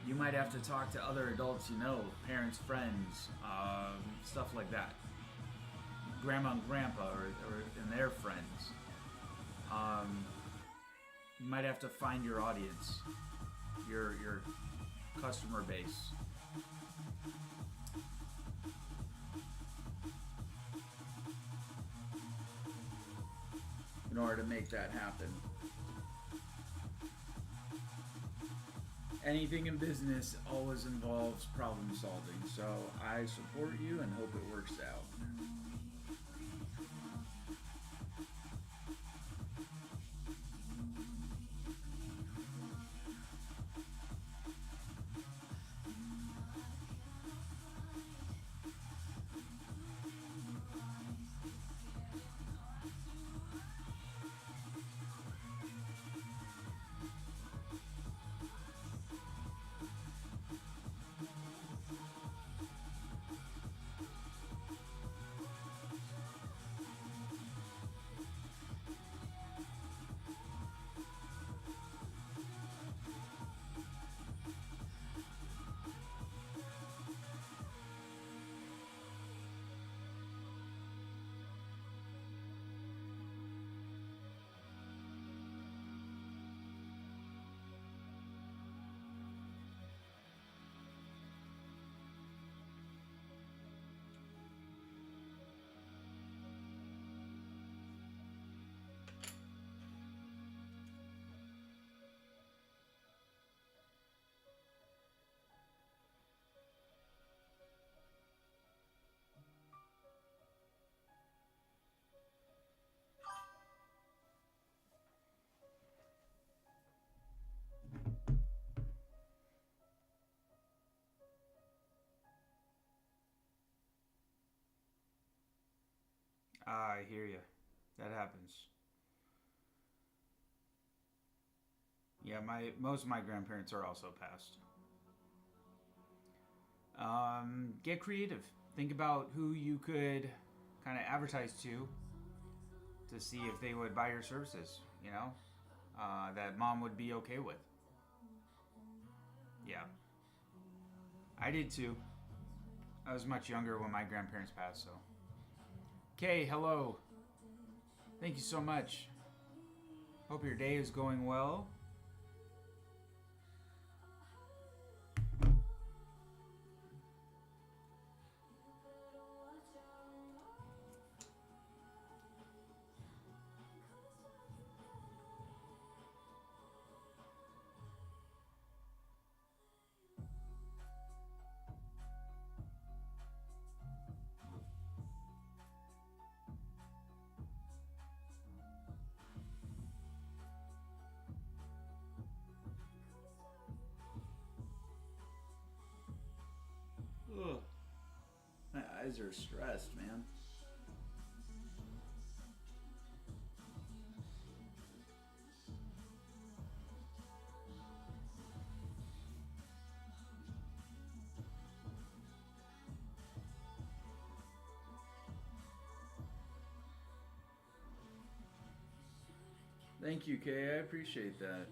you might have to talk to other adults you know, parents, friends, stuff like that. Grandma and grandpa or and their friends. Um, you might have to find your audience, your customer base. In order to make that happen. Anything in business always involves problem solving, so I support you and hope it works out. I hear you. That happens. Yeah, my most of my grandparents are also passed. Get creative. Think about who you could kind of advertise to see if they would buy your services. You know, that mom would be okay with. Yeah, I did too. I was much younger when my grandparents passed, so. Okay, hello. Thank you so much. Hope your day is going well. Ugh, my eyes are stressed, man. Thank you, Kay. I appreciate that.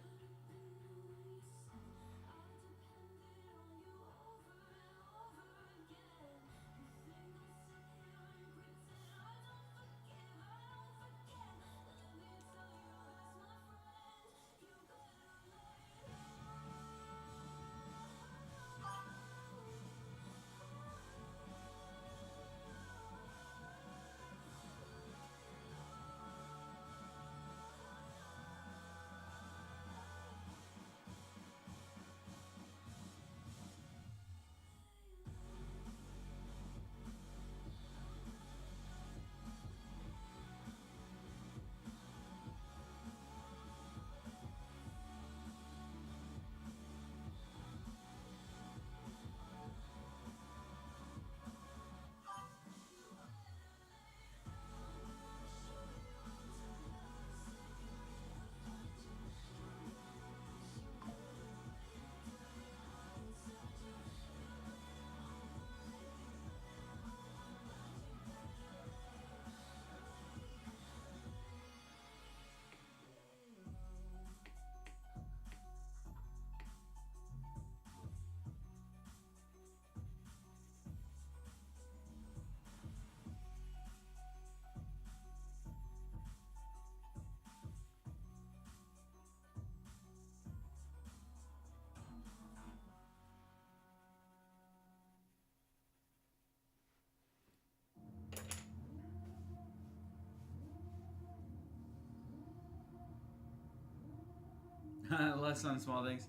Less on small things.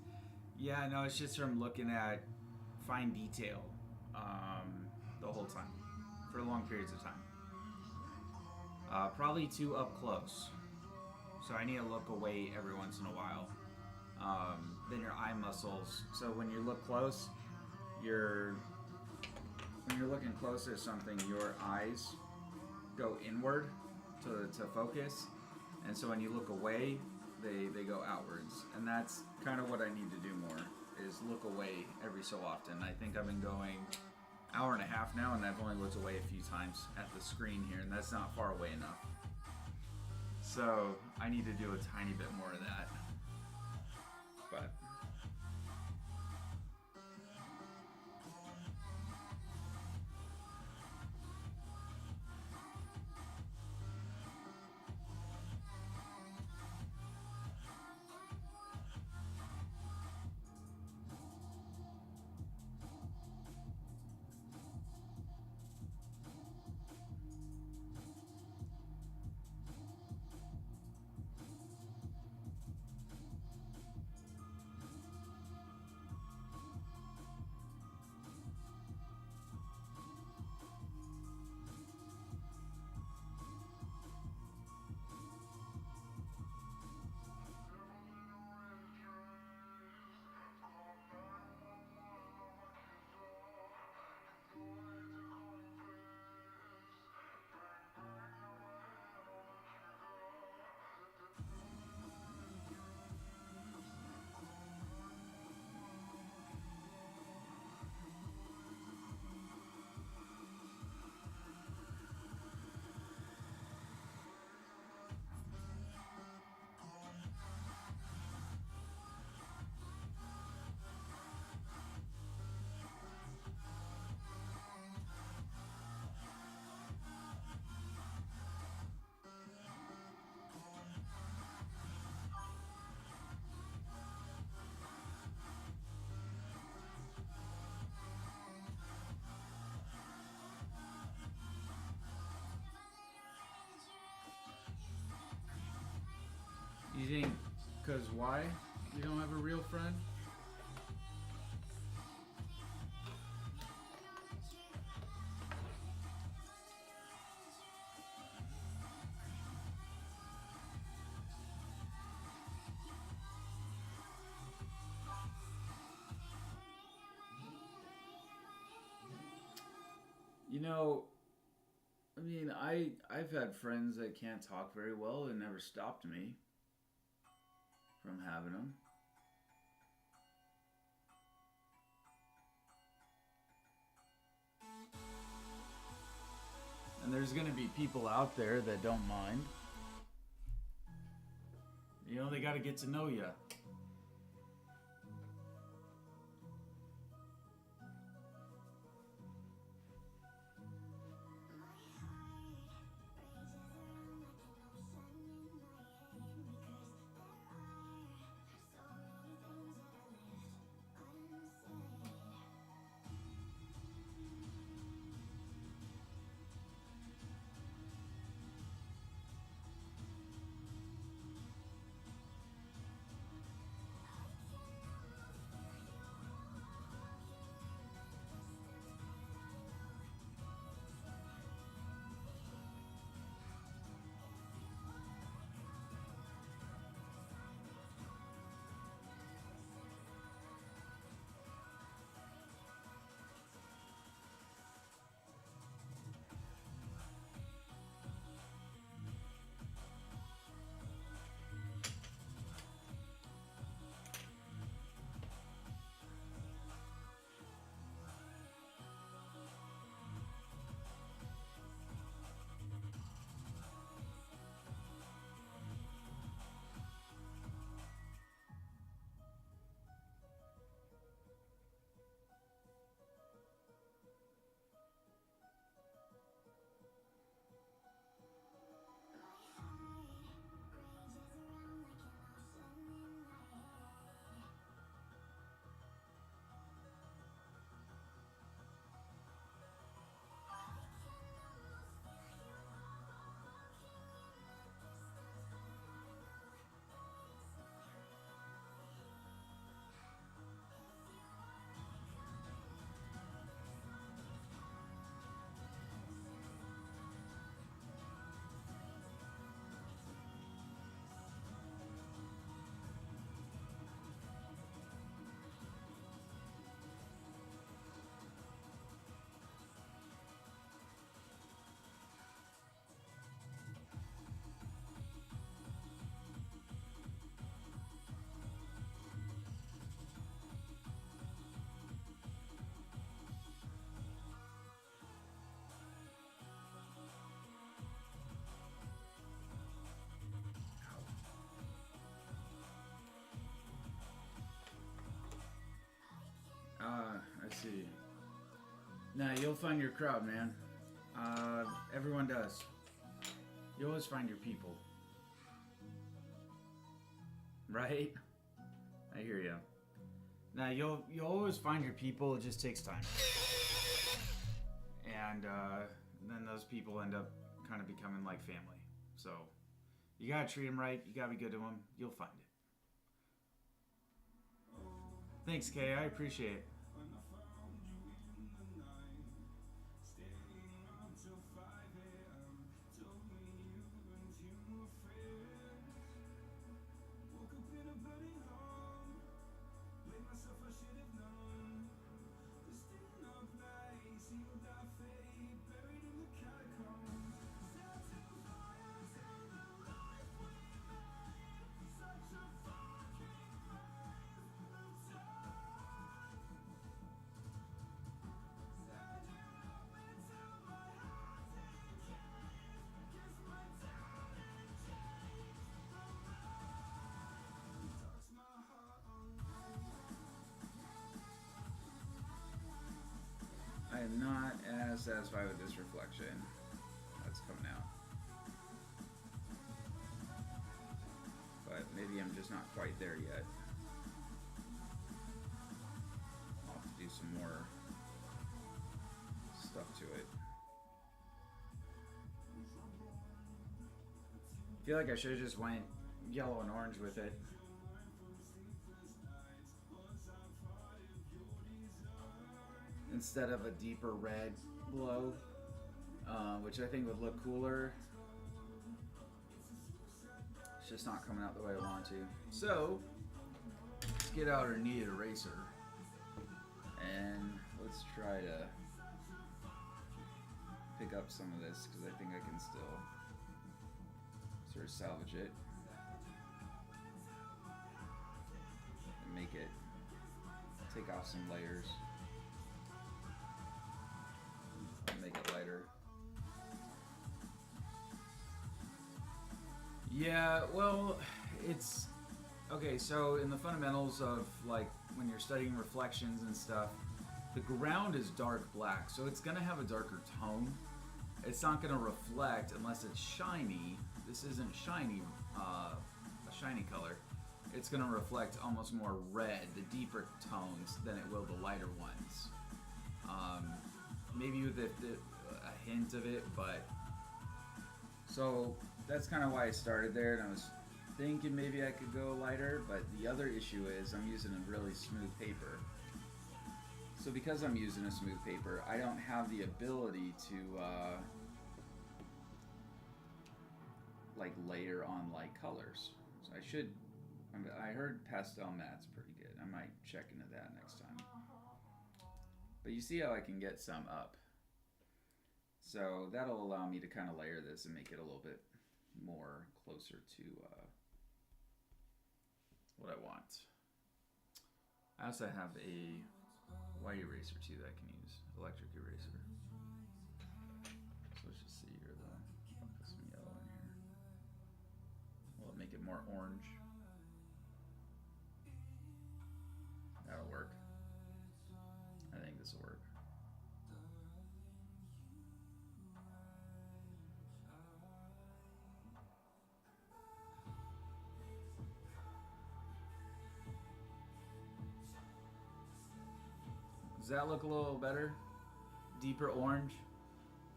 Yeah, no, it's just from looking at fine detail the whole time for long periods of time. Probably too up close. So I need to look away every once in a while. Then your eye muscles. So when you look close, your when you're looking close at something, your eyes go inward to focus, and so when you look away, they go outwards, and that's kind of what I need to do more is look away every so often. I think I've been going hour and a half now, and I've only looked away a few times at the screen here, and that's not far away enough. So I need to do a tiny bit more of that. But you think, cause why you don't have a real friend? You know, I mean, I've had friends that can't talk very well and never stopped me from having them. And there's gonna be people out there that don't mind. You know, they got to get to know you. I see. Nah, you'll find your crowd, man. Everyone does. You always find your people. Right? I hear you. Now you'll always find your people. It just takes time, and then those people end up kind of becoming like family. So you gotta treat them right. You gotta be good to them. You'll find it. Thanks, Kay. I appreciate it. I am not as satisfied with this reflection that's coming out. But maybe I'm just not quite there yet. I'll have to do some more stuff to it. I feel like I should have just went yellow and orange with it. Instead of a deeper red glow, which I think would look cooler. It's just not coming out the way I want to. So, let's get out our kneaded eraser and let's try to pick up some of this because I think I can still sort of salvage it and make it take off some layers. Make it lighter. Yeah, well, it's okay. So in the fundamentals of like when you're studying reflections and stuff, the ground is dark black, so it's gonna have a darker tone. It's not gonna reflect unless it's shiny. This isn't shiny, a shiny color. It's gonna reflect almost more red, the deeper tones, than it will the lighter ones. Maybe with a hint of it, but so that's kind of why I started there, and I was thinking maybe I could go lighter, but the other issue is I'm using a really smooth paper. So because I'm using a smooth paper, I don't have the ability to like layer on light colors. So I should. I heard pastel matte's pretty good. I might check into that next time. But you see how I can get some up. So that'll allow me to kind of layer this and make it a little bit more closer to what I want. I also have a white eraser too that I can use, electric eraser. So let's just see here though. I'll put some yellow in here. Will it make it more orange? That'll work. I think this will work. Does that look a little better? Deeper orange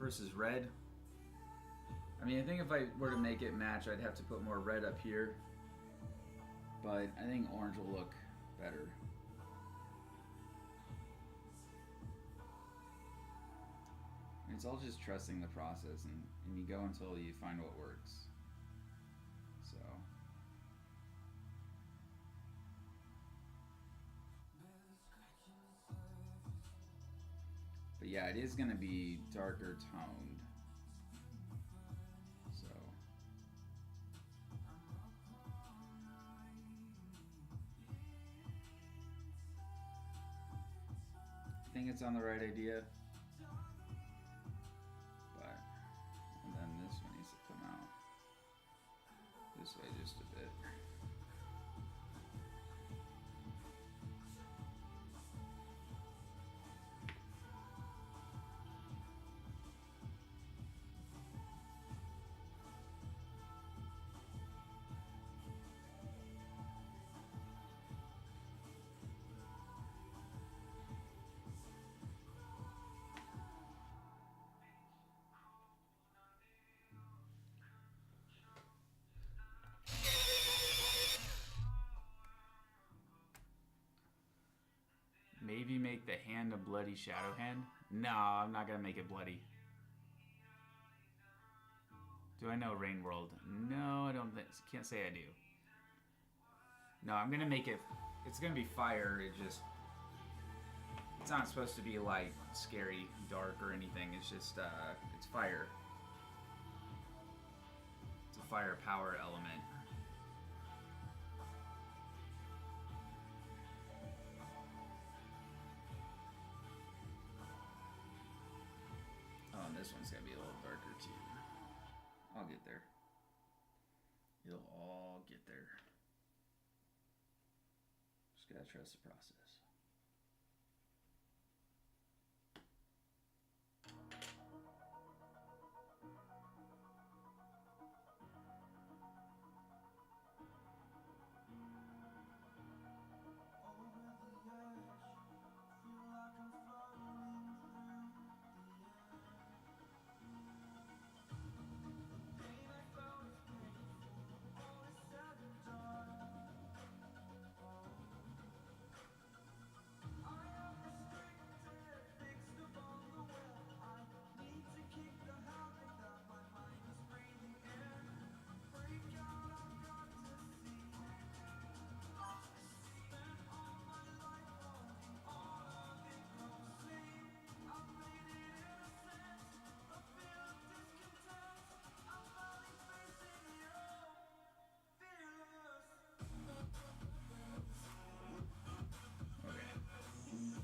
versus red. I mean, I think if I were to make it match, I'd have to put more red up here. But I think orange will look better. It's all just trusting the process, and you go until you find what works. So. But yeah, it is going to be darker toned. So. I think it's on the right idea. And then this one needs to come out this way just a bit. Maybe make the hand a bloody shadow hand? No, I'm not gonna make it bloody. Do I know Rain World? No, I don't think. Can't say I do. No, I'm gonna make it. It's gonna be fire. It just. It's not supposed to be like scary, dark, or anything. It's just. It's fire. It's a fire power element. Oh, and this one's gonna be a little darker too. I'll get there. It'll all get there. Just gotta trust the process.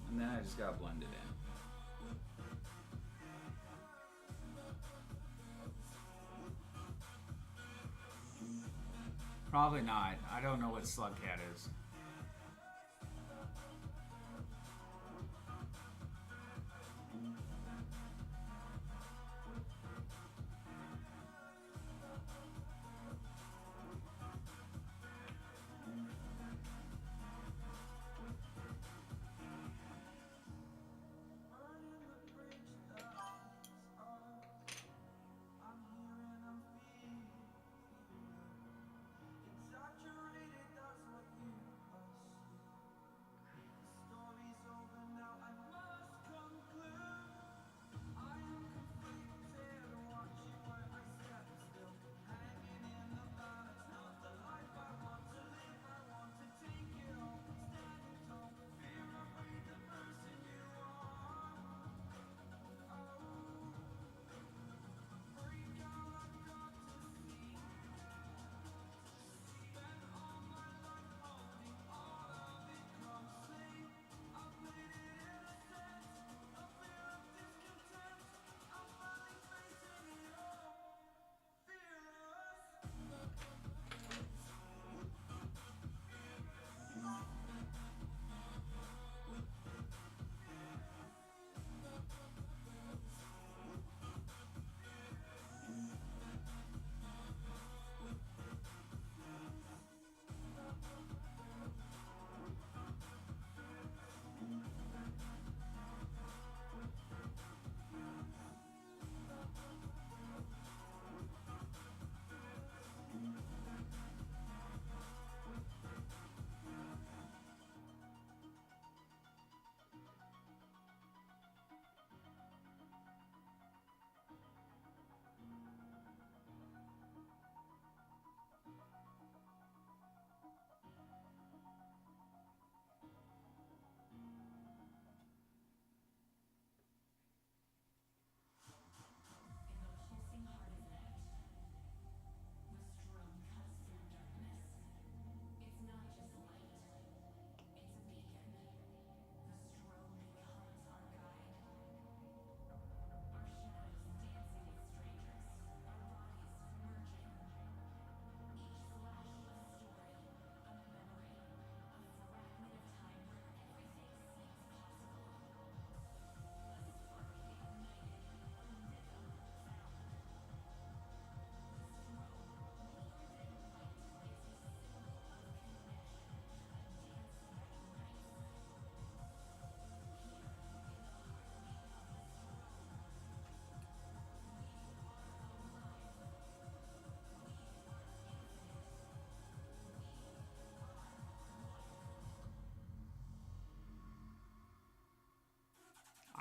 And then I just gotta blend it in. Probably not. I don't know what Slugcat is.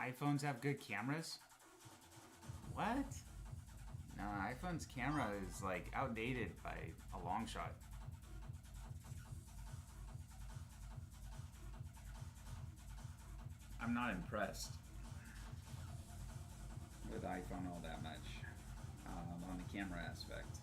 iPhones have good cameras? What? No, iPhone's camera is like outdated by a long shot. I'm not impressed with iPhone all that much on the camera aspect.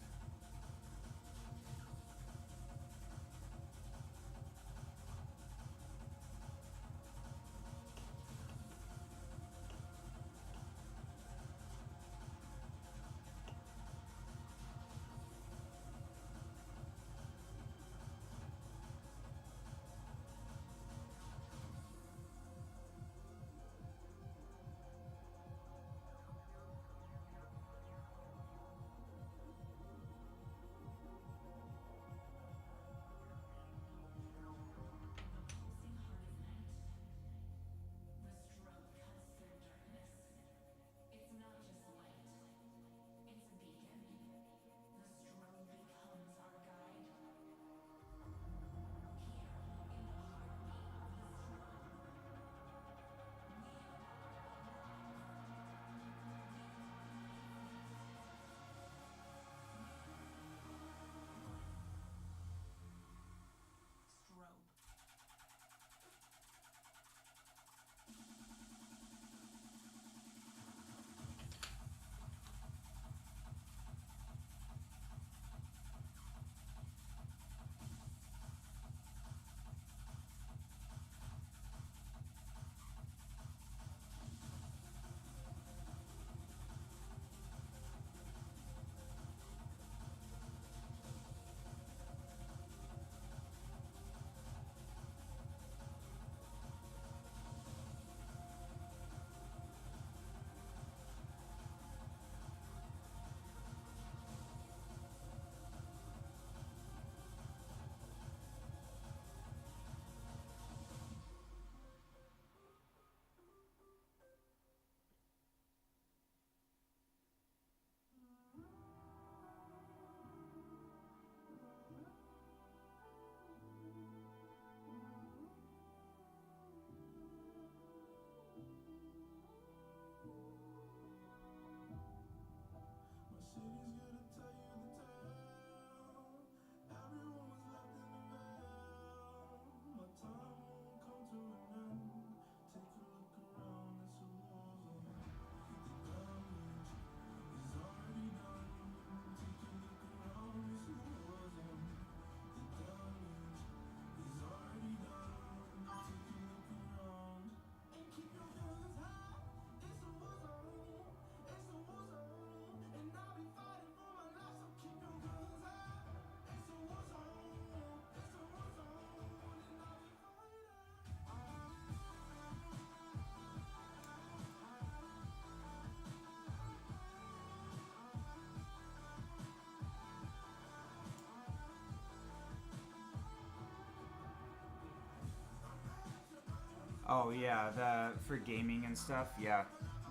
Oh yeah, the for gaming and stuff. Yeah,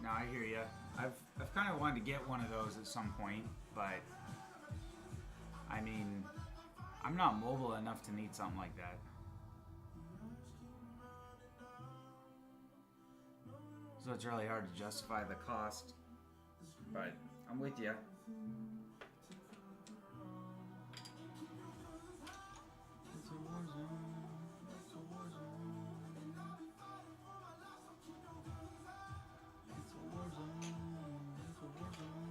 no, I hear you. I've kind of wanted to get one of those at some point, but I mean, I'm not mobile enough to need something like that. So it's really hard to justify the cost. But I'm with you. It's a war zone. It's a war zone. It's a war zone. It's a war zone.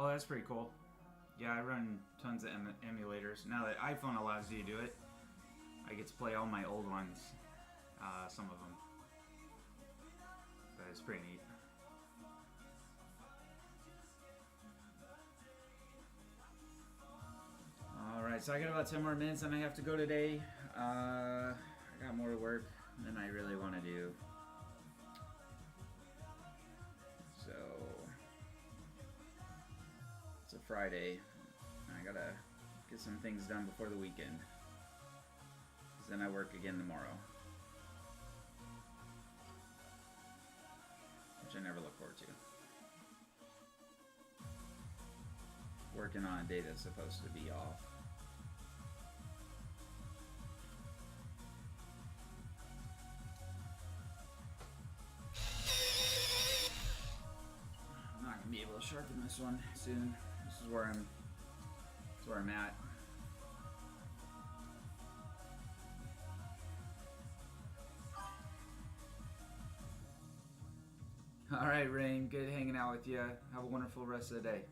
Oh, that's pretty cool. Yeah, I run tons of emulators. Now that iPhone allows you to do it, I get to play all my old ones, some of them. But it's pretty neat. Alright, so I got about 10 more minutes and I have to go today. I got more work than I really want to do. So, it's a Friday. I gotta get some things done before the weekend. Because then I work again tomorrow. Which I never look forward to. Working on a day that's supposed to be off. I'm not gonna be able to sharpen this one soon. This is where I'm at. All right, Rain. Good hanging out with you. Have a wonderful rest of the day.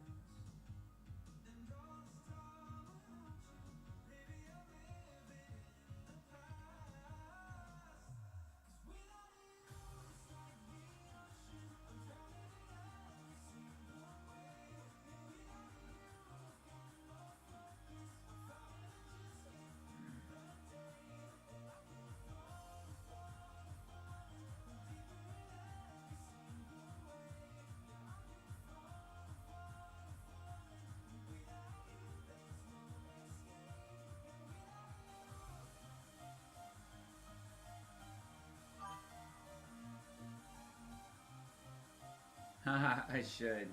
I should.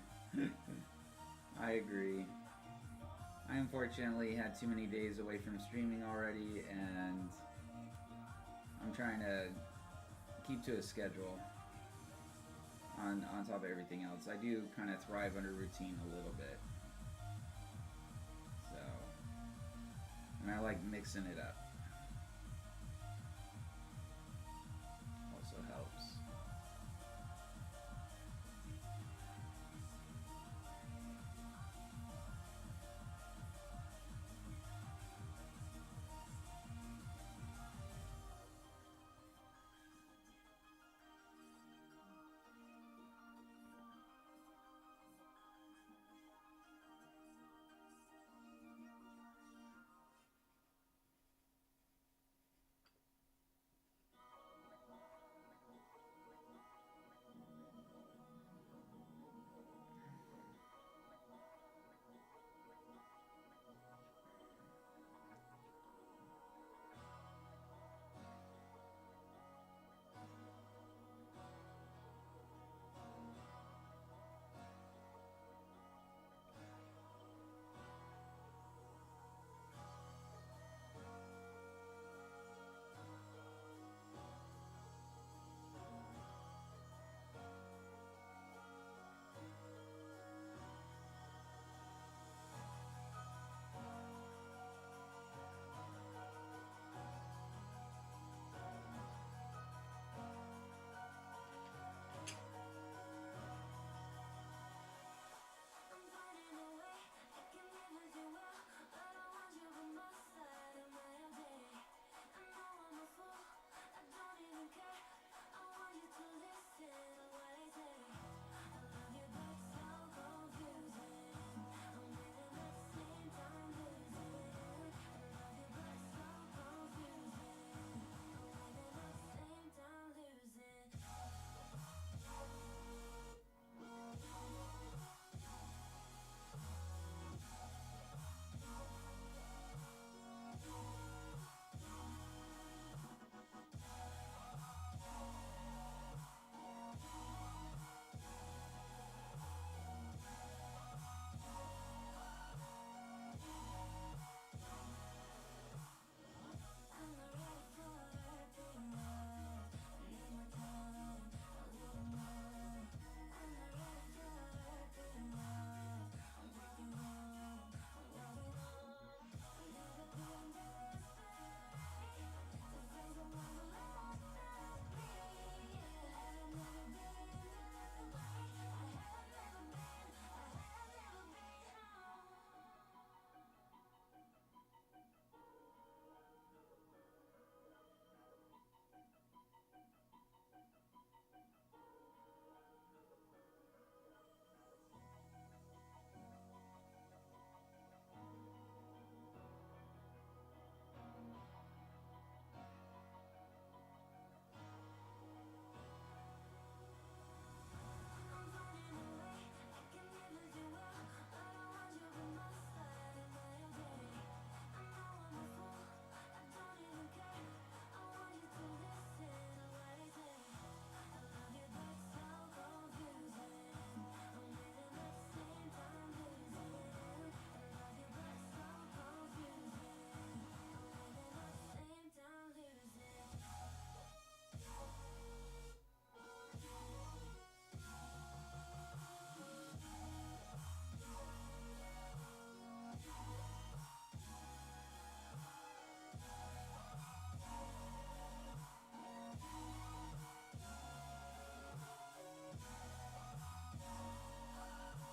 I agree. I unfortunately had too many days away from streaming already, and I'm trying to keep to a schedule on top of everything else. I do kind of thrive under routine a little bit. So, and I like mixing it up. Also helps.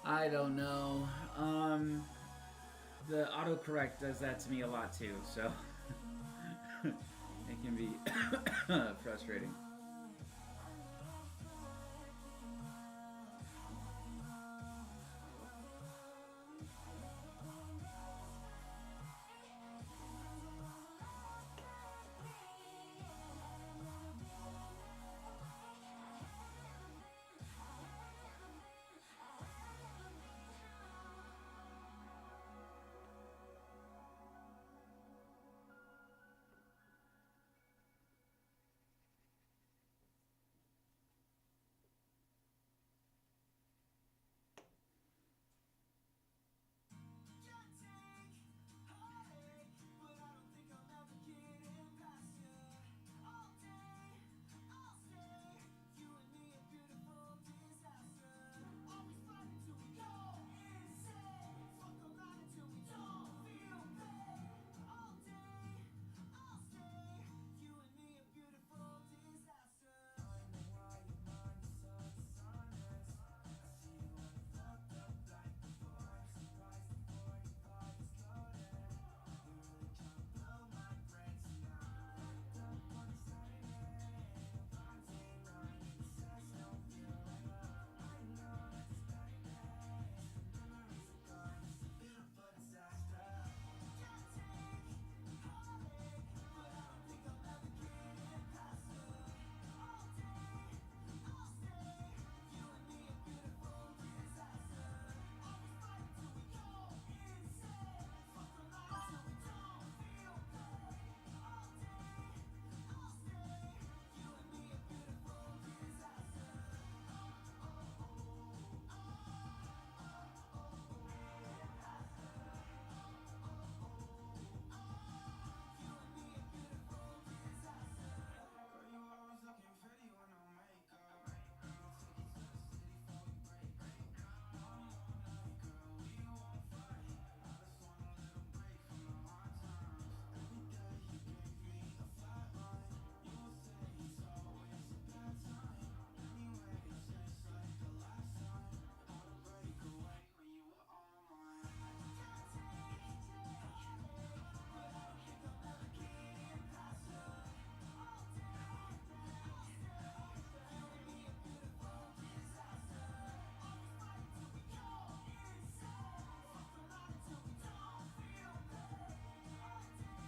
I don't know. The autocorrect does that to me a lot too, so it can be frustrating.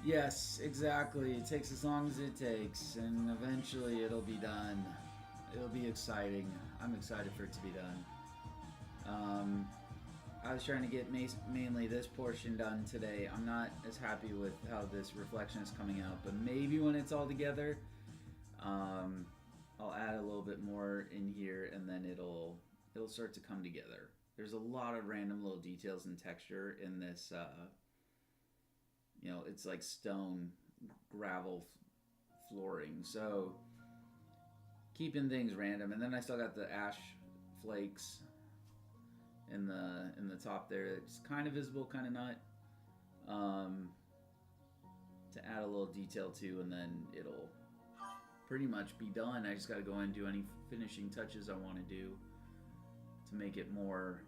Yes, exactly. It takes as long as it takes, and eventually it'll be done. It'll be exciting. I'm excited for it to be done. Um, I was trying to get mainly this portion done today. I'm not as happy with how this reflection is coming out, but maybe when it's all together, um, I'll add a little bit more in here, and then it'll start to come together. There's a lot of random little details and texture in this. It's like stone gravel flooring, so keeping things random. And then I still got the ash flakes in the top there. It's kind of visible, kind of not. Um, to add a little detail to, and then it'll pretty much be done. I just got to go in and do any finishing touches I want to do to make it more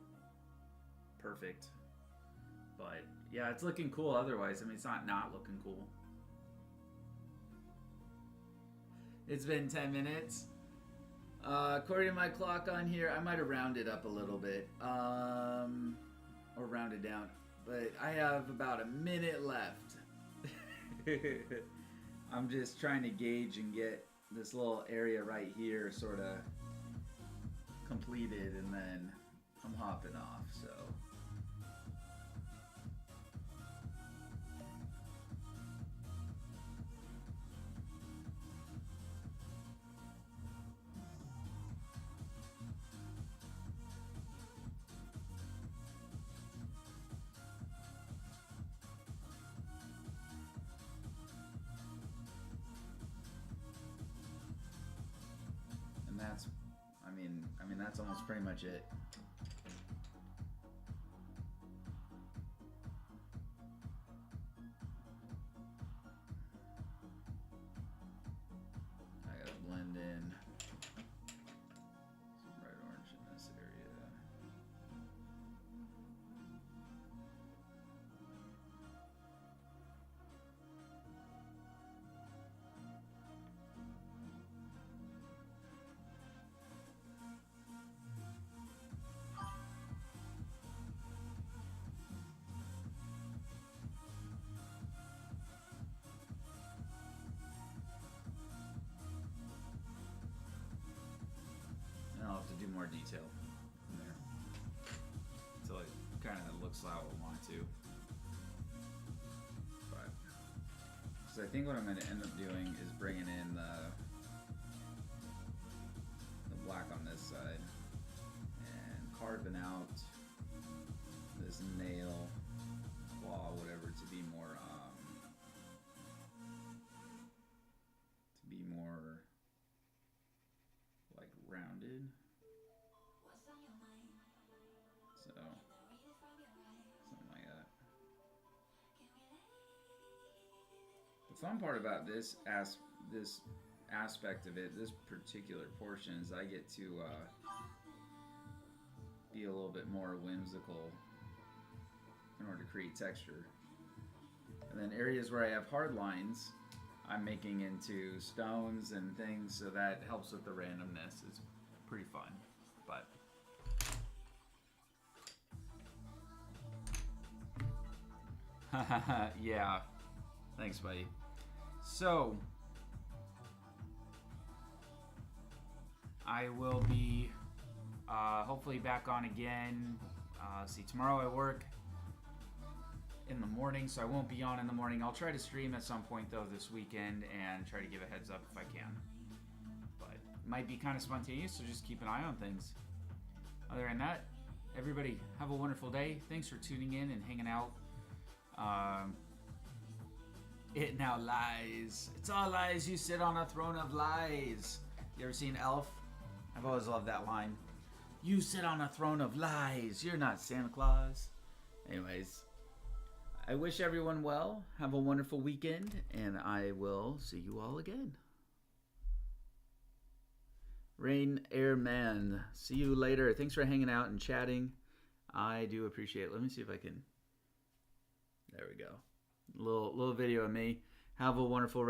perfect. But yeah, it's looking cool otherwise. I mean, it's not looking cool. It's been 10 minutes. According to my clock on here, I might have rounded up a little bit. Or rounded down. But I have about a minute left. I'm just trying to gauge and get this little area right here sort of completed, and then I'm hopping off, so. And that's, I mean that's almost pretty much it. I gotta blend in some red orange in this area. detail in there until it kind of looks how I want to. But so I think what I'm going to end up doing is bringing in the black on this side and carving out this nail, claw, whatever, to be more like rounded. So something like that. The fun part about this aspect of it, this particular portion, is I get to be a little bit more whimsical in order to create texture. And then areas where I have hard lines, I'm making into stones and things, so that helps with the randomness. It's pretty fun. But yeah, thanks, buddy. So I will be hopefully back on again. See, tomorrow I work in the morning, so I won't be on in the morning. I'll try to stream at some point though this weekend and try to give a heads up if I can. But it might be kind of spontaneous, so just keep an eye on things. Other than that, everybody have a wonderful day. Thanks for tuning in and hanging out. It now lies. It's all lies. You sit on a throne of lies. You ever seen Elf? I've always loved that line. You sit on a throne of lies. You're not Santa Claus. Anyways, I wish everyone well. Have a wonderful weekend, and I will see you all again. Rain Airman, see you later. Thanks for hanging out and chatting. I do appreciate it. Let me see if I can. There we go. Little video of me. Have a wonderful rest.